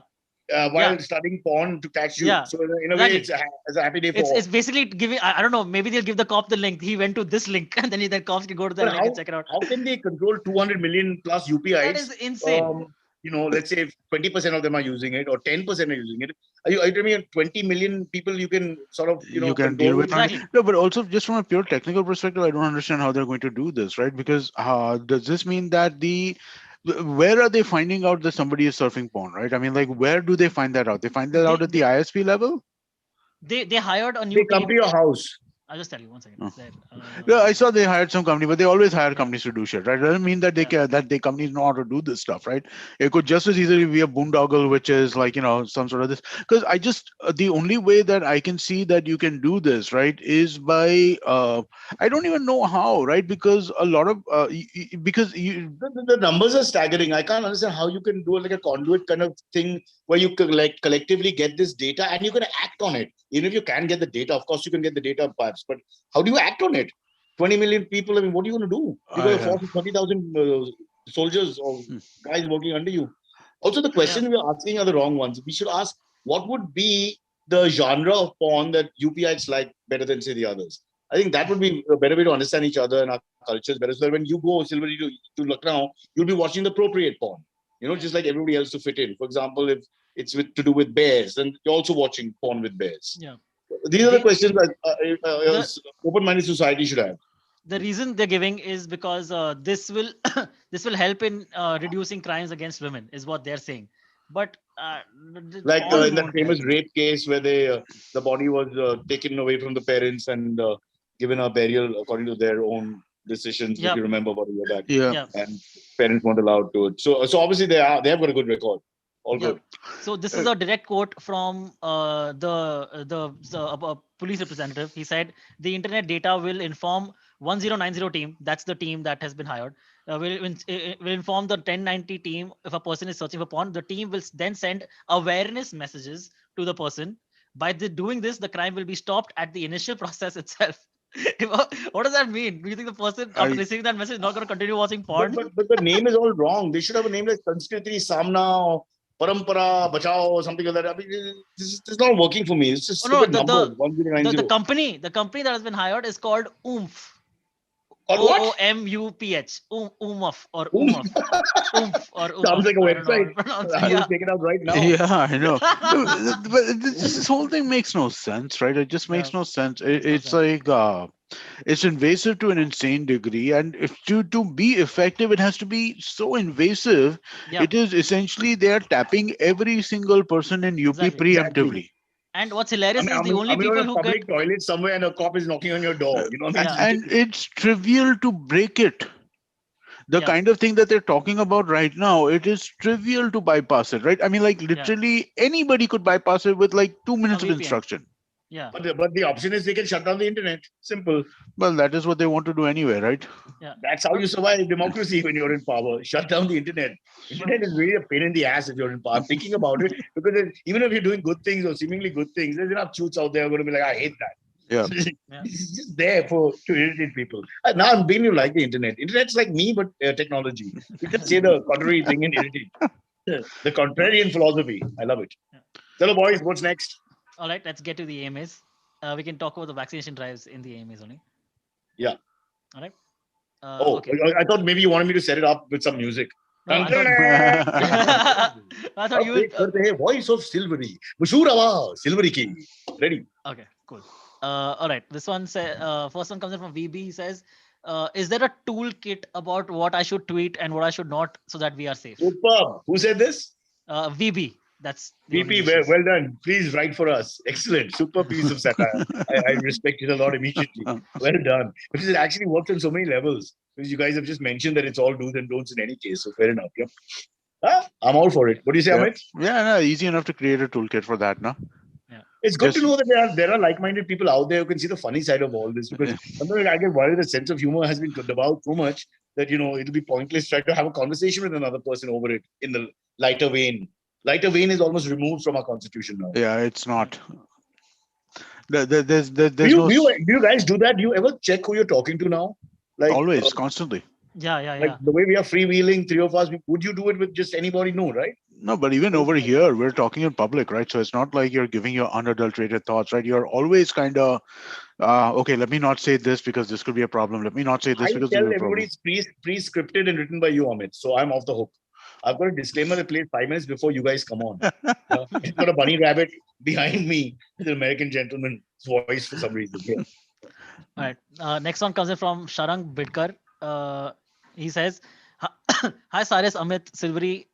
while yeah, studying porn to catch you. yeah. So in a way, Exactly. it's a happy day for all. It's basically giving. I don't know. Maybe they'll give the cop the link. He went to this link, and then the cops can go to that But link and check it out. how can they control 200 million plus That UPIs? is insane. Let's say if 20% of them are using it or 10% are using it. Are you telling me 20 million people you can sort of You can deal control? with money. Exactly. No, but also just from a pure technical perspective, I don't understand how they're going to do this, right? Because does this mean that where are they finding out that somebody is surfing porn, right? I mean, like, where do they find that out? They find that out They at the they ISP level? they hired a They new come to team. your house. I'll just tell you 1 second. Oh. It's there. Yeah, I saw they hired some company, but they always hire Yeah. companies to do shit, right? It doesn't mean that they Yeah. care that the companies know how to do this stuff, right? It could just as easily be a boondoggle, which is like, some sort of this. Because the only way that I can see that you can do this, right, is by I don't even know how, right? Because a lot of because you The numbers are staggering. I can't understand how you can do like a conduit kind of thing where you could like collectively get this data and you can act on it. Even if you can get the data, of course you can get the data perhaps, but how do you act on it? 20 million people. I mean, what are you going to do? You got I a force of 20,000 soldiers or guys working under you. Also, the questions we're asking are the wrong ones. We should ask what would be the genre of porn that UPIs like better than say the others. I think that would be a better way to understand each other and our cultures better. So that when you go, Silverie, to Lucknow, you'll be watching the appropriate porn. Just like everybody else to fit in. For example, if it's to do with bears, then you're also watching porn with bears. Yeah. These are the They, questions that the open-minded society should have. the reason they're giving is because this will this will help in reducing crimes against women, is what they're saying. But Like porn in that won't help. famous rape case where the body was taken away from the parents and given a burial according to their own decisions, if Yeah. you remember about a year back. yeah. Yeah. And parents weren't allowed to it. So obviously they have got a good record. All Yeah. good. So this is a direct quote from the police representative. He said the internet data will inform 1090 team. That's the team that has been hired. Will inform the 1090 team if a person is searching for porn. The team will then send awareness messages to the person. By doing this, the crime will be stopped at the initial process itself. What does that mean? Do you think the person after I receiving that message is not going to continue watching But, porn? but the name is all wrong. They should have a name like Sanskriti Samna or Parampara Bachao or something like that. I mean, this is not working for me. It's just Oh no, stupid numbers. 1090. the company that has been hired is called Oomph. Or what? OOMUPH. Oomph or Ooh, Oomph. Oomph or sounds Oomph. like a I don't know how website. to pronounce it. I will Yeah. take it out right now. Yeah, I know. No, but this whole thing makes no sense, right? It just Yeah. makes no sense. Makes no It's sense. like it's invasive to an insane degree, and if to be effective, it has to be so invasive. Yeah. It is essentially they are tapping every single person in UP Exactly. Exactly. preemptively. And what's I hilarious mean, is the only you're people in a who get public toilet somewhere and a cop is knocking on your door. I mean, it's Yeah. And ridiculous. it's trivial to break it. The Yeah. kind of thing that they're talking about right now, it is trivial to bypass it, right? I mean, like, Yeah. literally anybody could bypass it with like 2 minutes A of VPN. instruction. Yeah. But the option is they can shut down the internet. Simple. Well, that is what they want to do anyway, right? Yeah. That's how you survive democracy when you're in power. Shut down the internet. Internet is really a pain in the ass if you're in power. I'm thinking about it because even if you're doing good things or seemingly good things, there's enough truths out there who are going to be like, I hate that. Yeah. Yeah. It's just there to irritate people. Now I'm beginning to like the internet. Internet's like me, but technology. You just say the contrary thing and irritate. The contrarian philosophy. I love it. Yeah. Hello, boys. What's next? All right, let's get to the AMAs. We can talk about the vaccination drives in the AMAs only. Yeah. All right. Okay. I thought maybe you wanted me to set it up with some music. No, I thought you would. Voice of Silverie. Mashhoor आवाज Silverie ki. Ready. Okay, cool. All right. This one says, first one comes in from VB. He says, is there a toolkit about what I should tweet and what I should not so that we are safe? Superb. Who said this? VB. That's the VP, only well done. Please write for us. Excellent. Super piece of satire. I respect it a lot immediately. Well done. Because it actually works on so many levels. Because you guys have just mentioned that it's all do's and don'ts in any case. So fair enough. Yep. I'm all for it. What do you say, Yeah. Amit? Yeah, no, easy enough to create a toolkit for that, no? It's good Just- to know that there are like-minded people out there who can see the funny side of all this. Because sometimes I get worried the sense of humor has been developed so much that, it'll be pointless trying to have a conversation with another person over it in the lighter vein. Lighter vein is almost removed from our constitution now. Yeah, it's not. There's Do no. you guys do that? Do you ever check who you're talking to now? Like Always, constantly. Yeah. the way we are freewheeling, three of us, would you do it with just anybody? No, right? No, but even over here, we're talking in public, right? So it's not like you're giving your unadulterated thoughts, right? You're always kind of, okay, let me not say this because this could be a problem. Let me not say this I because this tell will be a everybody problem. it's pre-scripted and written by you, Amit. So I'm off the hook. I've got a disclaimer that plays 5 minutes before you guys come on. It's got a bunny rabbit behind me, the American gentleman's voice for some reason. Yeah. All right. Next one comes in from Sharang Bidkar. He says, "Hi Cyrus, Amit, Silverie.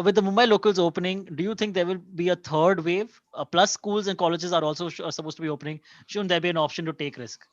With the Mumbai locals opening, do you think there will be a third wave? Plus, schools and colleges are also are supposed to be opening. Shouldn't there be an option to take risk?"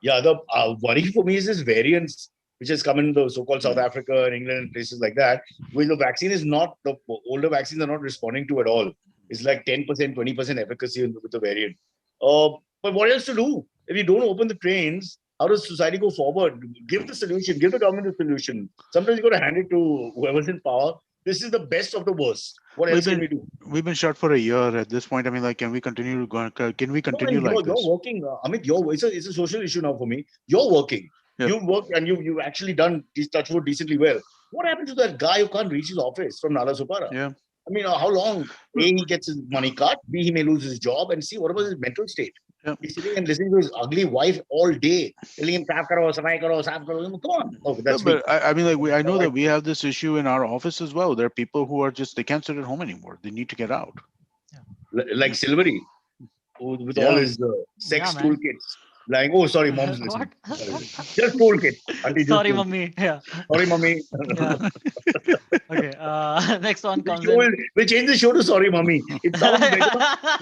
Yeah, the worry for me is this variants which has come in the so-called South Africa and England and places like that, where the vaccine is not, the older vaccines are not responding to at all. It's like 10%, 20% efficacy with the variant. But what else to do? If you don't open the trains, how does society go forward? Give the solution, give the government the solution. Sometimes you got to hand it to whoever's in power. This is the best of the worst. What else can we do? We've been shut for a year at this point. I mean, like, can we continue to go? Can we No, continue and like you're this? working, Amit. It's a social issue now for me. You're working. Yep. You work and you've actually done this touch wood decently well. What happened to that guy who can't reach his office from Nala Supara? Yeah. I mean, how long? A, he gets his money cut. B, he may lose his job. And C, what about his mental state? Yep. He's sitting and listening to his ugly wife all day, telling him, "Saaf karo, safai karo, saaf karo." Come on. Okay, that's No, me. but I mean, like, I know that we have this issue in our office as well. There are people who are just, they can't sit at home anymore. They need to get out. Like Silverie, with Yeah. all his sex Yeah, man. toolkits. Like, oh, sorry, mom's listening. What? Just toolkit. Auntie, just Sorry, toolkit. mummy. Yeah. Sorry, mummy. Yeah. Okay. Next one The comes show in. we'll change the show to Sorry Mummy. It sounds better.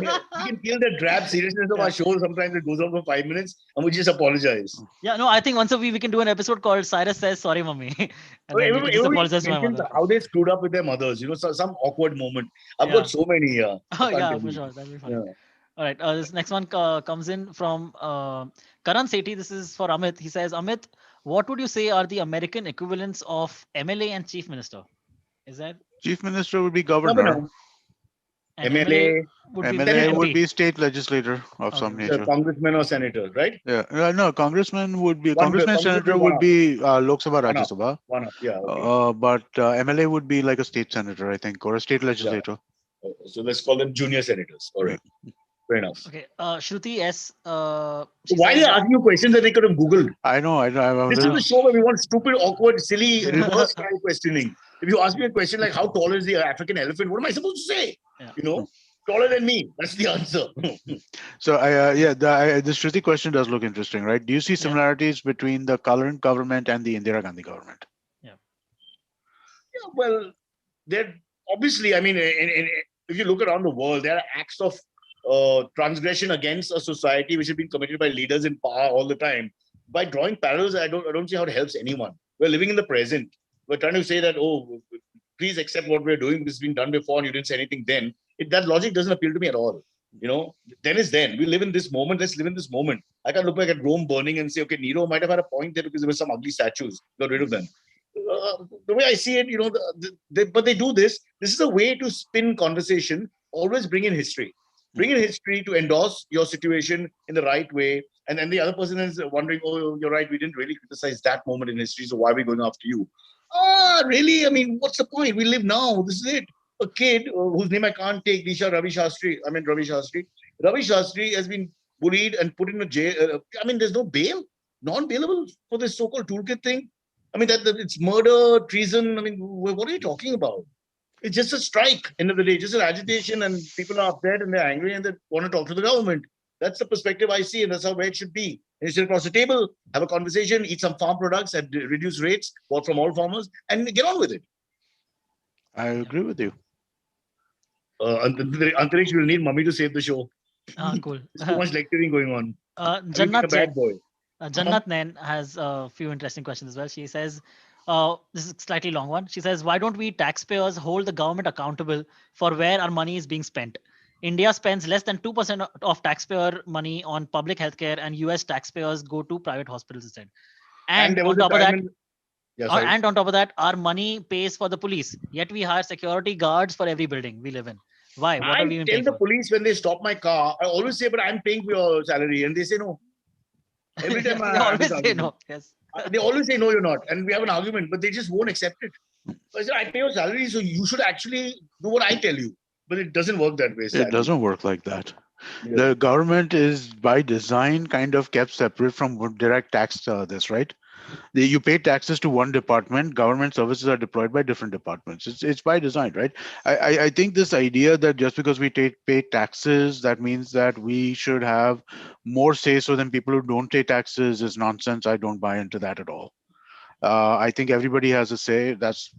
Yeah, we can kill the drab seriousness of our show. Sometimes it goes on for 5 minutes and we just apologize. Yeah, no, I think once a week we can do an episode called Cyrus Says Sorry, Mummy. And then we can just Everybody apologize to my mentions mother. how they screwed up with their mothers. Some awkward moment. I've Yeah. got so many here. Oh, yeah, for sure. That'll be fun. Yeah. All right. This next one comes in from Karan Sethi. This is for Amit. He says, Amit, what would you say are the American equivalents of MLA and Chief Minister? Is that? Chief Minister would be governor. And MLA would be MLA would MP. be state legislator of some Okay. nature. Congressman or senator, right? Yeah, no, congressman would be, Congressman senator one would up. be Lok Sabha, One Rajya up. Sabha. One up. Yeah. Okay. But MLA would be like a state senator, I think, or a state legislator. So let's call them junior senators. All right. Fair enough. Okay. Shruti S. Why are they asking you questions that they could have Googled? I know. This is the show where we want stupid, awkward, silly, reverse style questioning. If you ask me a question like how tall is the African elephant, what am I supposed to say? Yeah. You know, taller than me. That's the answer. So the Shruti question does look interesting, right? Do you see similarities between the current government and the Indira Gandhi government? Yeah, well, they're obviously, I mean, if you look around the world, there are acts of transgression against a society which have been committed by leaders in power all the time. By drawing parallels, I don't see how it helps anyone. We're living in the present. We're trying to say that, oh, please accept what we're doing. This has been done before and you didn't say anything then. That logic doesn't appeal to me at all. You know, then is then. We live in this moment. Let's live in this moment. I can look back at Rome burning and say, okay, Nero might have had a point there because there were some ugly statues. Got rid of them. The way I see it, you know, but they do this. This is a way to spin conversation. Always bring in history. Bring in history to endorse your situation in the right way. And then the other person is wondering, oh, you're right. We didn't really criticize that moment in history. So why are we going after you? Really? I mean, what's the point? We live now. This is it. A kid whose name I can't take, Ravi Shastri. Ravi Shastri has been bullied and put in a jail. I mean, there's no bail, non-bailable for this so-called toolkit thing. I mean, that it's murder, treason. I mean, what are you talking about? It's just a strike, end of the day, just an agitation, and people are upset and they're angry and they want to talk to the government. That's the perspective I see, and that's how it should be. And you sit across the table, have a conversation, eat some farm products at reduced rates, bought from all farmers, and get on with it. I agree with you. Antariksh will need mummy to save the show. Cool. There's too much lecturing going on. Jannat a bad boy. Jannat Nain has a few interesting questions as well. She says, this is a slightly long one. She says, why don't we taxpayers hold the government accountable for where our money is being spent? India spends less than 2% of taxpayer money on public healthcare, and US taxpayers go to private hospitals instead. And on top of that, and on top of that, our money pays for the police. Yet we hire security guards for every building we live in. Why? What are we even tell paying the for? police when they stop my car, I always say, but I'm paying for your salary. And they say no. Every time They I have always this say argument, no. Yes. they always say no, you're not, and we have an argument, but they just won't accept it. So I said, I pay your salary, so you should actually do what I tell you. But it doesn't work that way, It sadly. doesn't work like that. Yeah. The government is by design kind of kept separate from direct tax this, right? You pay taxes to one department, government services are deployed by different departments. It's by design, right? I think this idea that just because we pay taxes, that means that we should have more say so than people who don't pay taxes is nonsense. I don't buy into that at all. I think everybody has a say. That's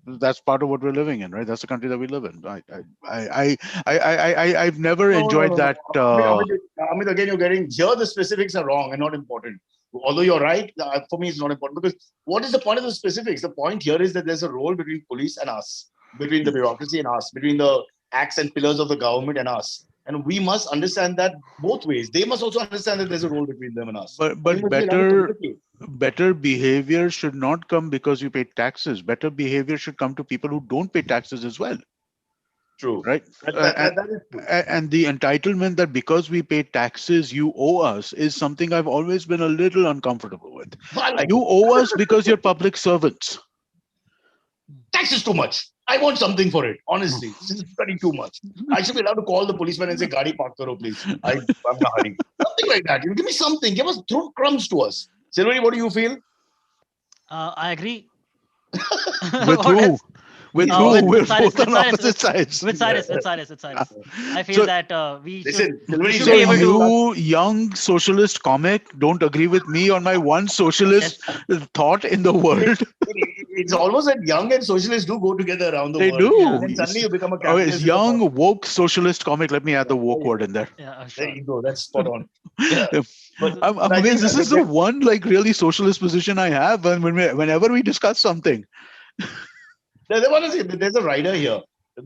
part of what we're living in, right? That's the country that we live in. I've never enjoyed No. that. Amit, again, you're getting here. The specifics are wrong and not important. Although you're right, for me, it's not important because what is the point of the specifics? The point here is that there's a role between police and us, between the bureaucracy and us, between the acts and pillars of the government and us. And we must understand that both ways. They must also understand that there's a role between them and us. But And we must be allowed to communicate. better behavior should not come because you pay taxes. Better behavior should come to people who don't pay taxes as well. True. Right. That is true. And the entitlement that because we pay taxes, you owe us is something I've always been a little uncomfortable with. You owe us because you're public servants. Tax is too much. I want something for it. Honestly, this is pretty too much. I should be allowed to call the policeman and say, "Gadi park karo, please. I'm in a hurry." Something like that. You give me something. Give us, throw crumbs to us. Silverie, what do you feel? I agree. With What who? else? With who? We're Cyrus, both on Cyrus, opposite sides. With Cyrus. I feel So- that we Listen, should Silverie, be able to. you young socialist comic don't agree with me on my one socialist thought in the world. It's almost that young and socialists do go together around the They world. do. Yeah. And then suddenly you become a Oh, capitalist. it's young woke socialist comic. Let me add the woke word in there. Yeah, There sure. you go. That's spot on. Yeah. But I'm I amazed. think This is the one like really socialist position I have, and whenever we discuss something. There's a rider here.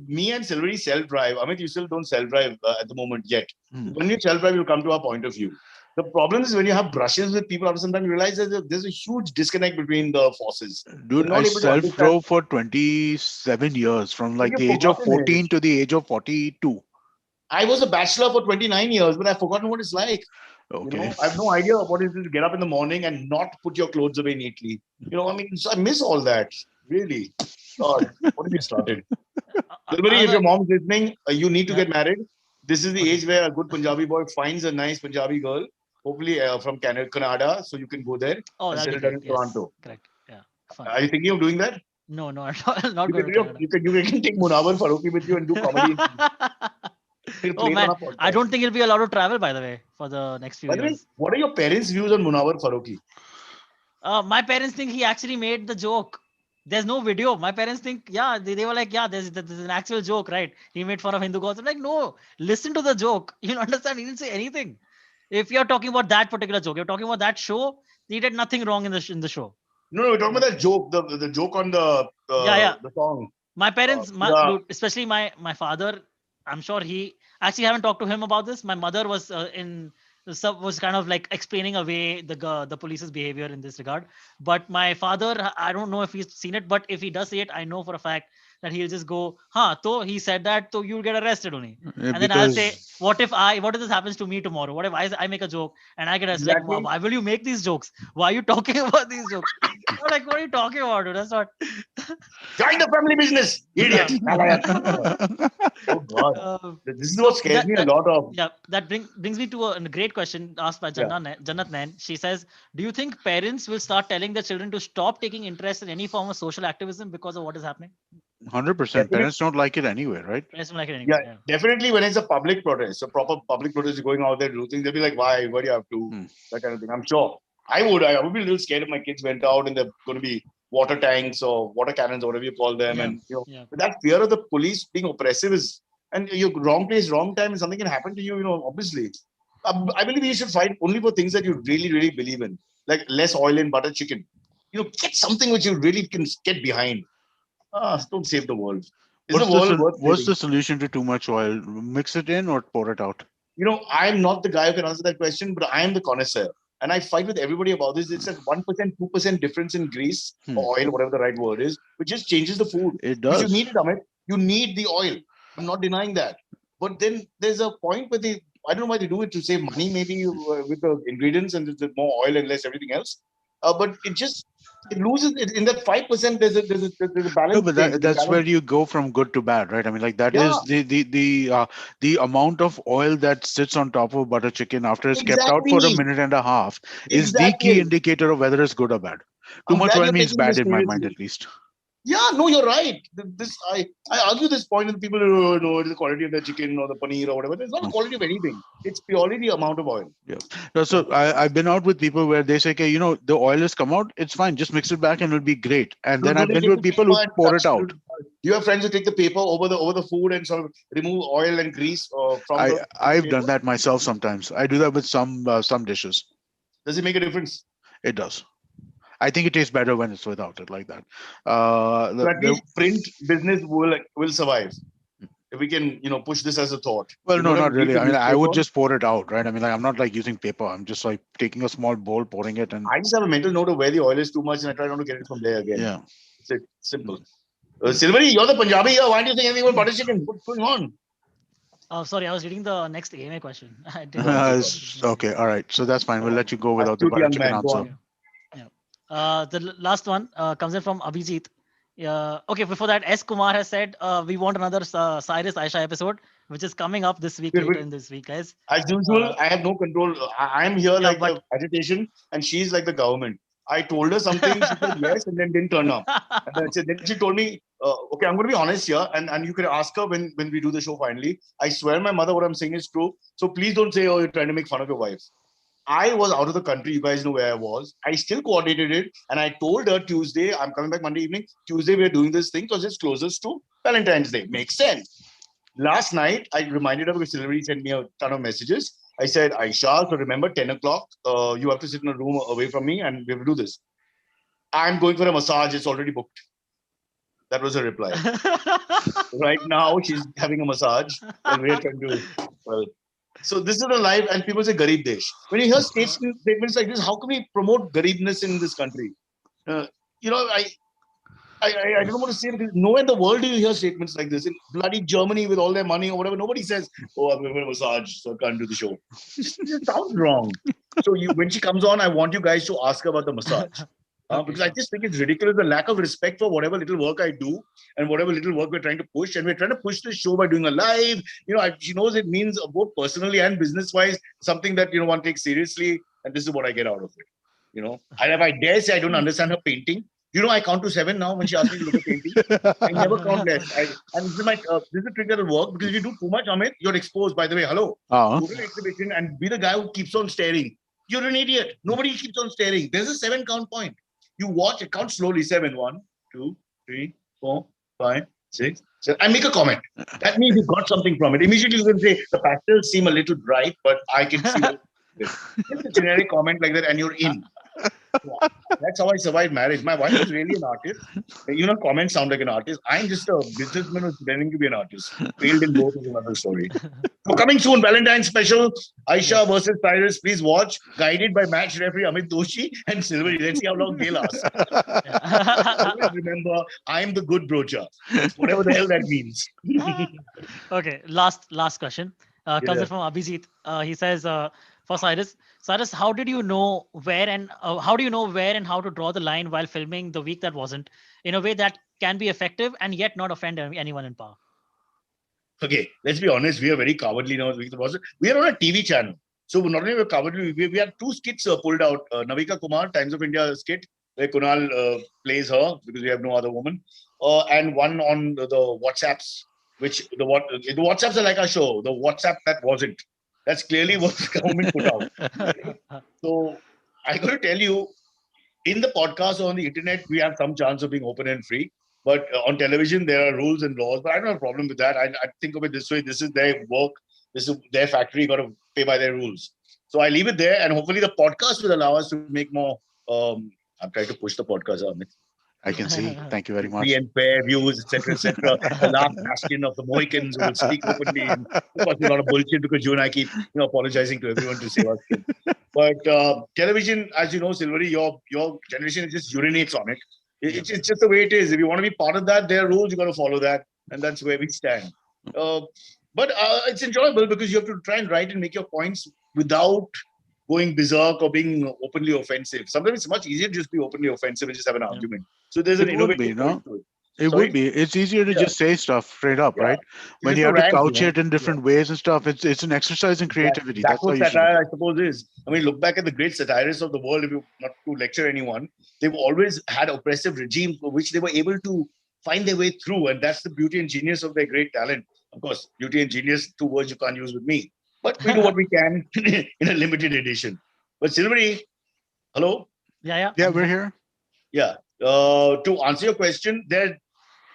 Me and Silverie self-drive. Amit, you still don't self-drive at the moment yet. When you self-drive, you'll come to our point of view. The problem is when you have brushes with people, after some time you realize there's a huge disconnect between the forces. Dude, I self-drove for 27 years, from like the age of 14 to the age of 42. I was a bachelor for 29 years, but I've forgotten what it's like. Okay. You know, I have no idea what it is to get up in the morning and not put your clothes away neatly. You know, I mean, so I miss all that. Really. God, what have you started? Silverie, if your mom's listening, you need to get married. This is the age where a good Punjabi boy finds a nice Punjabi girl, hopefully from Canada, so you can go there and settle down in Toronto. Correct. Yeah. Fine. Are you thinking of doing that? No, not going to Canada. You can take Munawar Farooqi with you and do comedy. Oh man, I don't think he'll be allowed to travel, by the way, for the next few years. What are your parents' views on Munawar Farooqi? My parents think he actually made the joke. There's no video. My parents think, yeah, they were like, yeah, there's an actual joke, right? He made fun of Hindu gods. I'm like, no, listen to the joke. You'll understand. He didn't say anything. If you're talking about that particular joke, you're talking about that show, he did nothing wrong in the show. No, we're talking about that joke, the joke on the song. My parents, especially my father, I'm sure he actually haven't talked to him about this. My mother was was kind of like explaining away the police's behavior in this regard. But my father, I don't know if he's seen it, but if he does see it, I know for a fact that he'll just go, so he said that, so you'll get arrested only. And then I'll say, what if this happens to me tomorrow? What if I make a joke and I get arrested? Exactly. Like, why will you make these jokes? Why are you talking about these jokes? I'm like, what are you talking about, dude? That's not. Join the family business, idiot. Oh God. This is what scares me a lot of. Yeah, that brings me to a great question asked by Jannat Nain. She says, do you think parents will start telling their children to stop taking interest in any form of social activism because of what is happening? 100%. Parents don't like it anyway, right? Parents don't like it anyway. Yeah, definitely when it's a public protest, a proper public protest, going out there doing things, they'll be like, why do you have to? That kind of thing. I'm sure. I would be a little scared if my kids went out and they're going to be water tanks or water cannons or whatever you call them. And that fear of the police being oppressive is, and you're wrong place, wrong time, and something can happen to you, obviously. I believe you should fight only for things that you really, really believe in. Like less oil in butter chicken. Get something which you really can get behind. Don't save the world. What's the solution to too much oil? Mix it in or pour it out? I'm not the guy who can answer that question, but I am the connoisseur. And I fight with everybody about this. It's a 1%, 2% difference in grease or oil, whatever the right word is, which just changes the food. It does. You need it, Amit. You need the oil. I'm not denying that. But then there's a point where I don't know why they do it to save money, maybe with the ingredients and there's more oil and less everything else. But it loses in that 5%. There's a balance. No, but that's where you go from good to bad, right? I mean, like that is the amount of oil that sits on top of butter chicken after it's kept out for a minute and a half is the key indicator of whether it's good or bad. Too much oil means bad in my mind, at least. Yeah, no, you're right. I argue this point with people who know it's the quality of the chicken or the paneer or whatever. It's not the quality of anything. It's purely the amount of oil. Yeah. No, so I've been out with people where they say, okay, the oil has come out. It's fine. Just mix it back and it'll be great. And then I've been with people who pour it out. You have friends who take the paper over the food and sort of remove oil and grease from I've done that myself sometimes. I do that with some dishes. Does it make a difference? It does. I think it tastes better when it's without it, like that. So at least print business will survive. If we can, push this as a thought. Well, no, not really. I mean, I would just pour it out, right? I mean, like, I'm not like using paper. I'm just like taking a small bowl, pouring it, and I just have a mental note of where the oil is too much, and I try not to get it from there again. Yeah, it's simple. Silverie, you're the Punjabi here. Why do you think anything about butter chicken? What's going on? Oh, sorry, I was reading the next AMA question. Okay, all right. So that's fine. We'll let you go without the butter chicken answer. The last one comes in from Abhijit. Okay, before that, S. Kumar has said we want another Cyrus Aisha episode, which is coming up this week, later in this week, guys. As usual, I have no control. I'm here like the agitation, and she's like the government. I told her something, she said yes, and then didn't turn up. And then she told me, okay, I'm going to be honest here, and you can ask her when we do the show finally. I swear my mother, what I'm saying is true. So please don't say, oh, you're trying to make fun of your wife. I was out of the country. You guys know where I was. I still coordinated it. And I told her Tuesday, I'm coming back Monday evening. Tuesday, we're doing this thing because it's closest to Valentine's Day. Makes sense. Last night, I reminded her because Silverie sent me a ton of messages. I said, Aisha, so remember 10 o'clock, you have to sit in a room away from me and we have to do this. I'm going for a massage. It's already booked. That was her reply. Right now, she's having a massage and we're trying to, so this is a live, and people say Garib Desh. When you hear statements like this, how can we promote Garibness in this country? I don't know what to say. Nowhere in the world do you hear statements like this. In bloody Germany with all their money or whatever, nobody says, oh, I'm going to massage, so I can't do the show. It sounds wrong. So when she comes on, I want you guys to ask her about the massage. Because I just think it's ridiculous, the lack of respect for whatever little work I do and whatever little work we're trying to push. And we're trying to push this show by doing a live. She knows it means both personally and business-wise, something that, one takes seriously. And this is what I get out of it. And if I dare say I don't understand her painting, I count to 7 now when she asks me to look at painting. I never count less. And this is a trick that will work because if you do too much, Amit, you're exposed. By the way, hello. Go to an exhibition and be the guy who keeps on staring. You're an idiot. Nobody keeps on staring. There's a 7 count point. You watch it, count slowly. 7, 1, 2, 3, 4, 5, 6, 7. I make a comment. That means you got something from it. Immediately you can say the pastels seem a little bright, but I can see it's a generic comment like that, and you're in. That's how I survived marriage. My wife is really an artist. Comments sound like an artist. I'm just a businessman who's pretending to be an artist. Failed in both is another story. So coming soon, Valentine's special, Aisha versus Cyrus. Please watch. Guided by match referee Amit Doshi and Silverie. Let's see how long they last. Always remember, I'm the good brocha. Whatever the hell that means. Okay, last question. Comes from Abhijit. He says, for Cyrus, how did you know where and how to draw the line while filming the week that wasn't, in a way that can be effective and yet not offend anyone in power? Okay, let's be honest. We are very cowardly now. We are on a TV channel, so not only we're cowardly, we had 2 skits pulled out. Navika Kumar, Times of India skit, where Kunal plays her because we have no other woman, and one on the WhatsApps, which the WhatsApps are like our show. The WhatsApp that wasn't. That's clearly what the government put out. So I got to tell you, in the podcast or on the internet, we have some chance of being open and free. But on television, there are rules and laws. But I don't have a problem with that. I think of it this way. This is their work. This is their factory. Got to pay by their rules. So I leave it there. And hopefully the podcast will allow us to make more. I'm trying to push the podcast, Amit. I can see. Thank you very much. Free and fair views, etc., etc. The last bastion of the Mohicans who will speak openly. And of course, a lot of bullshit because you and I keep apologizing to everyone to save us. But television, as you know, Silverie, your generation just urinates on it. It's just the way it is. If you want to be part of that, there are rules, you got to follow that. And that's where we stand. But it's enjoyable because you have to try and write and make your points without going berserk or being openly offensive. Sometimes it's much easier to just be openly offensive and just have an argument. So there's an It would be, innovative point to it. It Sorry? would be. It's easier to Yeah. just say stuff straight up, Yeah. right? When Just you a have to rant, couch it in different ways and stuff. It's an exercise in creativity. That's That's how what you should. satire, I suppose, is. I mean, look back at the great satirists of the world. If you not to lecture anyone, they've always had oppressive regimes for which they were able to find their way through, and that's the beauty and genius of their great talent. Of course, beauty and genius, 2 words you can't use with me, but we do what we can in a limited edition. But Silverie, hello, Yeah. Yeah, we're here. yeah. To answer your question,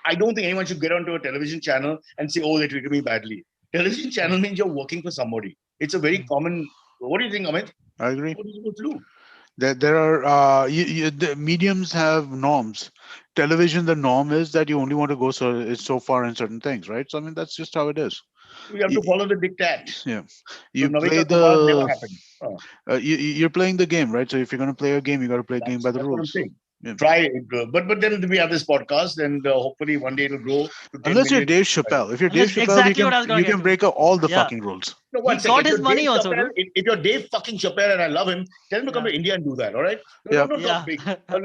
I don't think anyone should get onto a television channel and say, "Oh, they treated me badly." Television channel means you're working for somebody. It's a very common. What do you think, Amit? I agree. What are you supposed to do? There are the mediums have norms. Television, the norm is that you only want to go so far in certain things, right? So I mean, that's just how it is. We have to follow the diktat. Yeah, So you play Navika Kumar never the happened. you're playing the game, right? So if you're going to play a game, you got to play a game by the That's what I'm rules. saying. Yeah. Try it, but then we have this podcast, and hopefully one day it'll grow to 10 Unless you're million. Dave Chappelle. If you're Dave Unless- Chappelle, exactly what I was gonna you get can to. break up all the Yeah. fucking rules. No, one He second. got his If you're money Dave also, Chappelle, dude. if you're Dave fucking Chappelle, and I love him, tell him to come Yeah. to India and do that. All right? No, Yeah. don't talk big.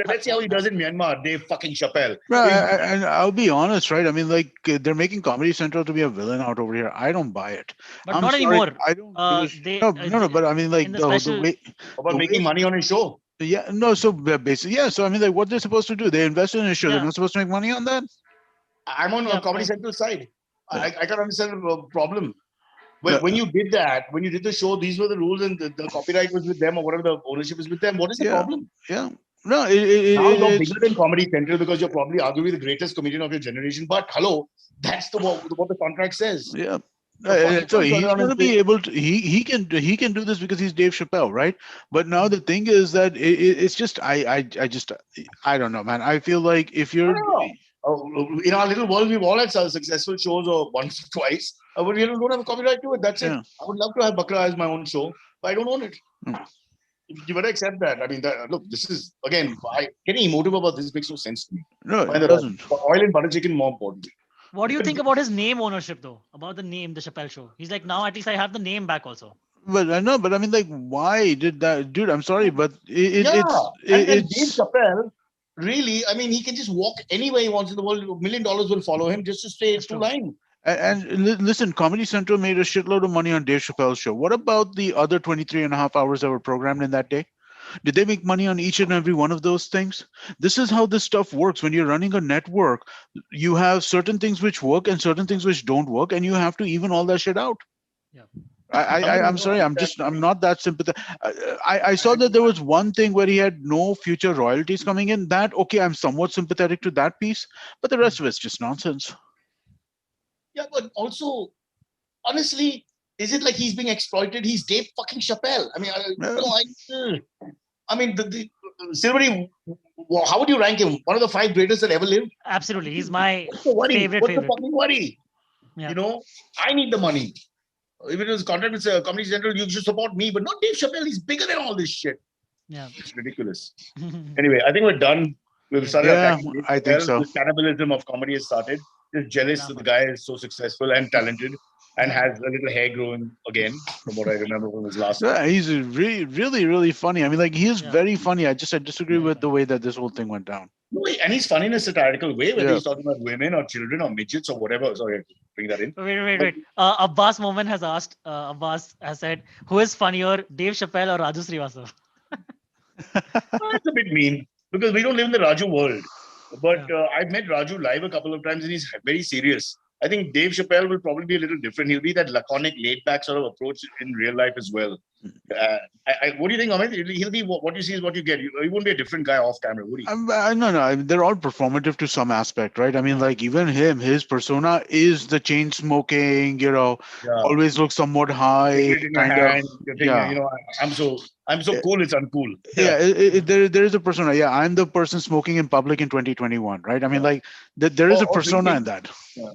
Let's see how he does in Myanmar. Dave fucking Chappelle. Right, and I'll be honest, right? I mean, like they're making Comedy Central to be a villain out over here. I don't buy it. But I'm not sorry, anymore. I don't. No. But I mean, like in the the special- way. About the making way- money on his show. Yeah, no. So basically, yeah. So I mean, like, what they're supposed to do? They invest in a show. They're Yeah. not supposed to make money on that. I'm on Yeah, Comedy but- Central side. Yeah. I can't understand the problem. Yeah. When you did that, when you did the show, these were the rules, and the copyright was with them, or whatever the ownership is with them. What is the Yeah. problem? Yeah. No, Now you're it's bigger than Comedy Central because you're probably arguably the greatest comedian of your generation. But hello, that's what the contract says. yeah. So So fucking he's turn around going to and be say- able to. He can do this because he's Dave Chappelle, right? But now the thing is that it's just I don't know, man. I feel like if you're In our little world, we've all had successful shows or once or twice, but we don't have a copyright to it. That's it. Yeah. I would love to have Bakra as my own show, but I don't own it. Mm. You better accept that. I mean, look, this is, again, getting emotive about this makes no sense to me. no, Find it the doesn't. oil and butter chicken more important. What do you think about his name ownership, though? About the name, the Chappelle Show? He's like, now at least I have the name back also. But I know, but I mean, like, why did that, dude? I'm sorry, but And Dave it's Chappelle, really, I mean, he can just walk anywhere he wants in the world. $1 million will follow him just to stay That's two true. lines. listen, Comedy Central made a shitload of money on Dave Chappelle's show. What about the other 23 and a half hours that were programmed in that day? Did they make money on each and every one of those things? This is how this stuff works. When you're running a network, you have certain things which work and certain things which don't work, and you have to even all that shit out. Yeah. I'm sorry. I'm not that sympathetic. I saw that there was one thing where he had no future royalties coming in. That, okay, I'm somewhat sympathetic to that piece, but the rest of it's just nonsense. Yeah, but also, honestly, is it like he's being exploited? He's Dave fucking Chappelle. I mean, I mean, Silverie, how would you rank him? One of the 5 greatest that ever lived? Absolutely. He's my What's the worry? favorite. What's the fucking worry? Yeah. You know, I need the money. If it was contract with Comedy Central, you should support me, but not Dave Chappelle. He's bigger than all this shit. Yeah. It's ridiculous. Anyway, I think we're done. We've started Yeah, attacking Dave I think Chappelle. so. The cannibalism of comedy has started. Just jealous that the guy is so successful and talented and has a little hair growing again, from what I remember from his last. Yeah, he's really funny. I mean, like, he is Yeah. very funny. I disagree with the way that this whole thing went down. No, and he's funny in a satirical way, whether Yeah. he's talking about women or children or midgets or whatever. Sorry, I have to bring that in. Wait. Abbas Momin has asked, Abbas has said, who is funnier, Dave Chappelle or Raju Srivastava? Well, that's a bit mean because we don't live in the Raju world. But I've met Raju live a couple of times and he's very serious. I think Dave Chappelle will probably be a little different. He'll be that laconic, laid-back sort of approach in real life as well. What do you think, Amit? He'll be what you see is what you get. He won't be a different guy off camera, would he? No. They're all performative to some aspect, right? I mean, like, even his persona is the chain smoking, always looks somewhat high, In your kind hand, of. you're thinking, you know, I'm so cool, it's uncool. Yeah, there is a persona. Yeah, I'm the person smoking in public in 2021, right? I mean, like, there is a persona in that. Yeah.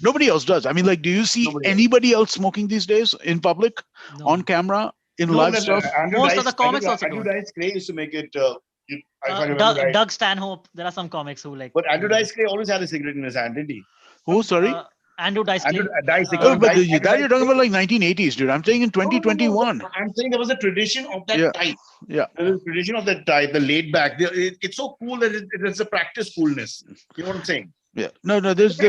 Nobody else does. I mean, like, do you see anybody else smoking these days in public, on camera, in live stuff? Most of the comics also Andrew don't. Dice Clay used to make it. If I remember right. Doug Stanhope. There are some comics who like. But Andrew Dice Clay always had a cigarette in his hand, didn't he? Who? Sorry. Andrew Dice Clay. Dice, Oh, but Dice, that you're talking about like 1980s, dude. I'm saying in No, no, no, no, 2021. I'm saying there was a tradition of that Yeah. type. Yeah. There is a tradition of that type, the laid back. It's so cool that it's a practice coolness. You know what I'm saying? Yeah. No,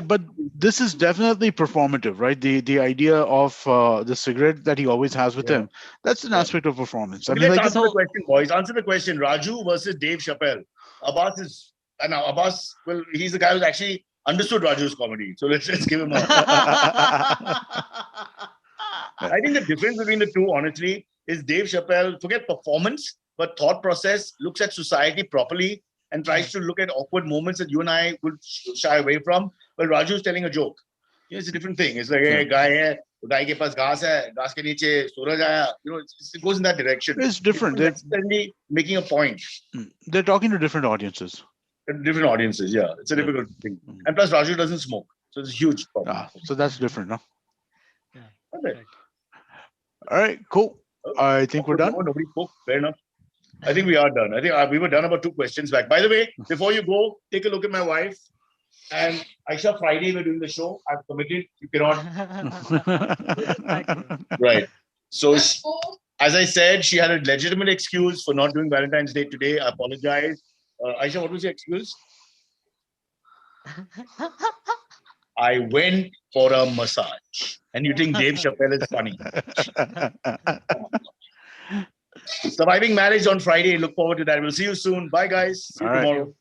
but this is definitely performative, right? The idea of the cigarette that he always has with him, that's an aspect of performance. I Okay, mean, let's like, answer the question, boys. Answer the question. Raju versus Dave Chappelle. Abbas is now Abbas. Well, he's the guy who's actually understood Raju's comedy. So let's give him a. I think the difference between the two, honestly, is Dave Chappelle, forget performance, but thought process, looks at society properly and tries to look at awkward moments that you and I would shy away from. But Raju is telling a joke. It's a different thing. It's like, hey, guy ke paas ghas hai, ghas ke niche suraj aaya. You know, it goes in that direction. it's different. It's necessarily making a point. They're talking to different audiences. Different audiences, yeah. It's a difficult thing. And plus, Raju doesn't smoke. So it's a huge problem. So that's different, no? Okay. All right, cool. I think we're done. Nobody spoke. Fair enough. I think we are done. I think we were done about 2 questions back. By the way, before you go, take a look at my wife. And Aisha, Friday we're doing the show. I've committed. You cannot. Right. So, as I said, she had a legitimate excuse for not doing Valentine's Day today. I apologize. Aisha, what was your excuse? I went for a massage. And you think Dave Chappelle is funny. Surviving marriage on Friday. Look forward to that. We'll see you soon. Bye, guys. See you tomorrow.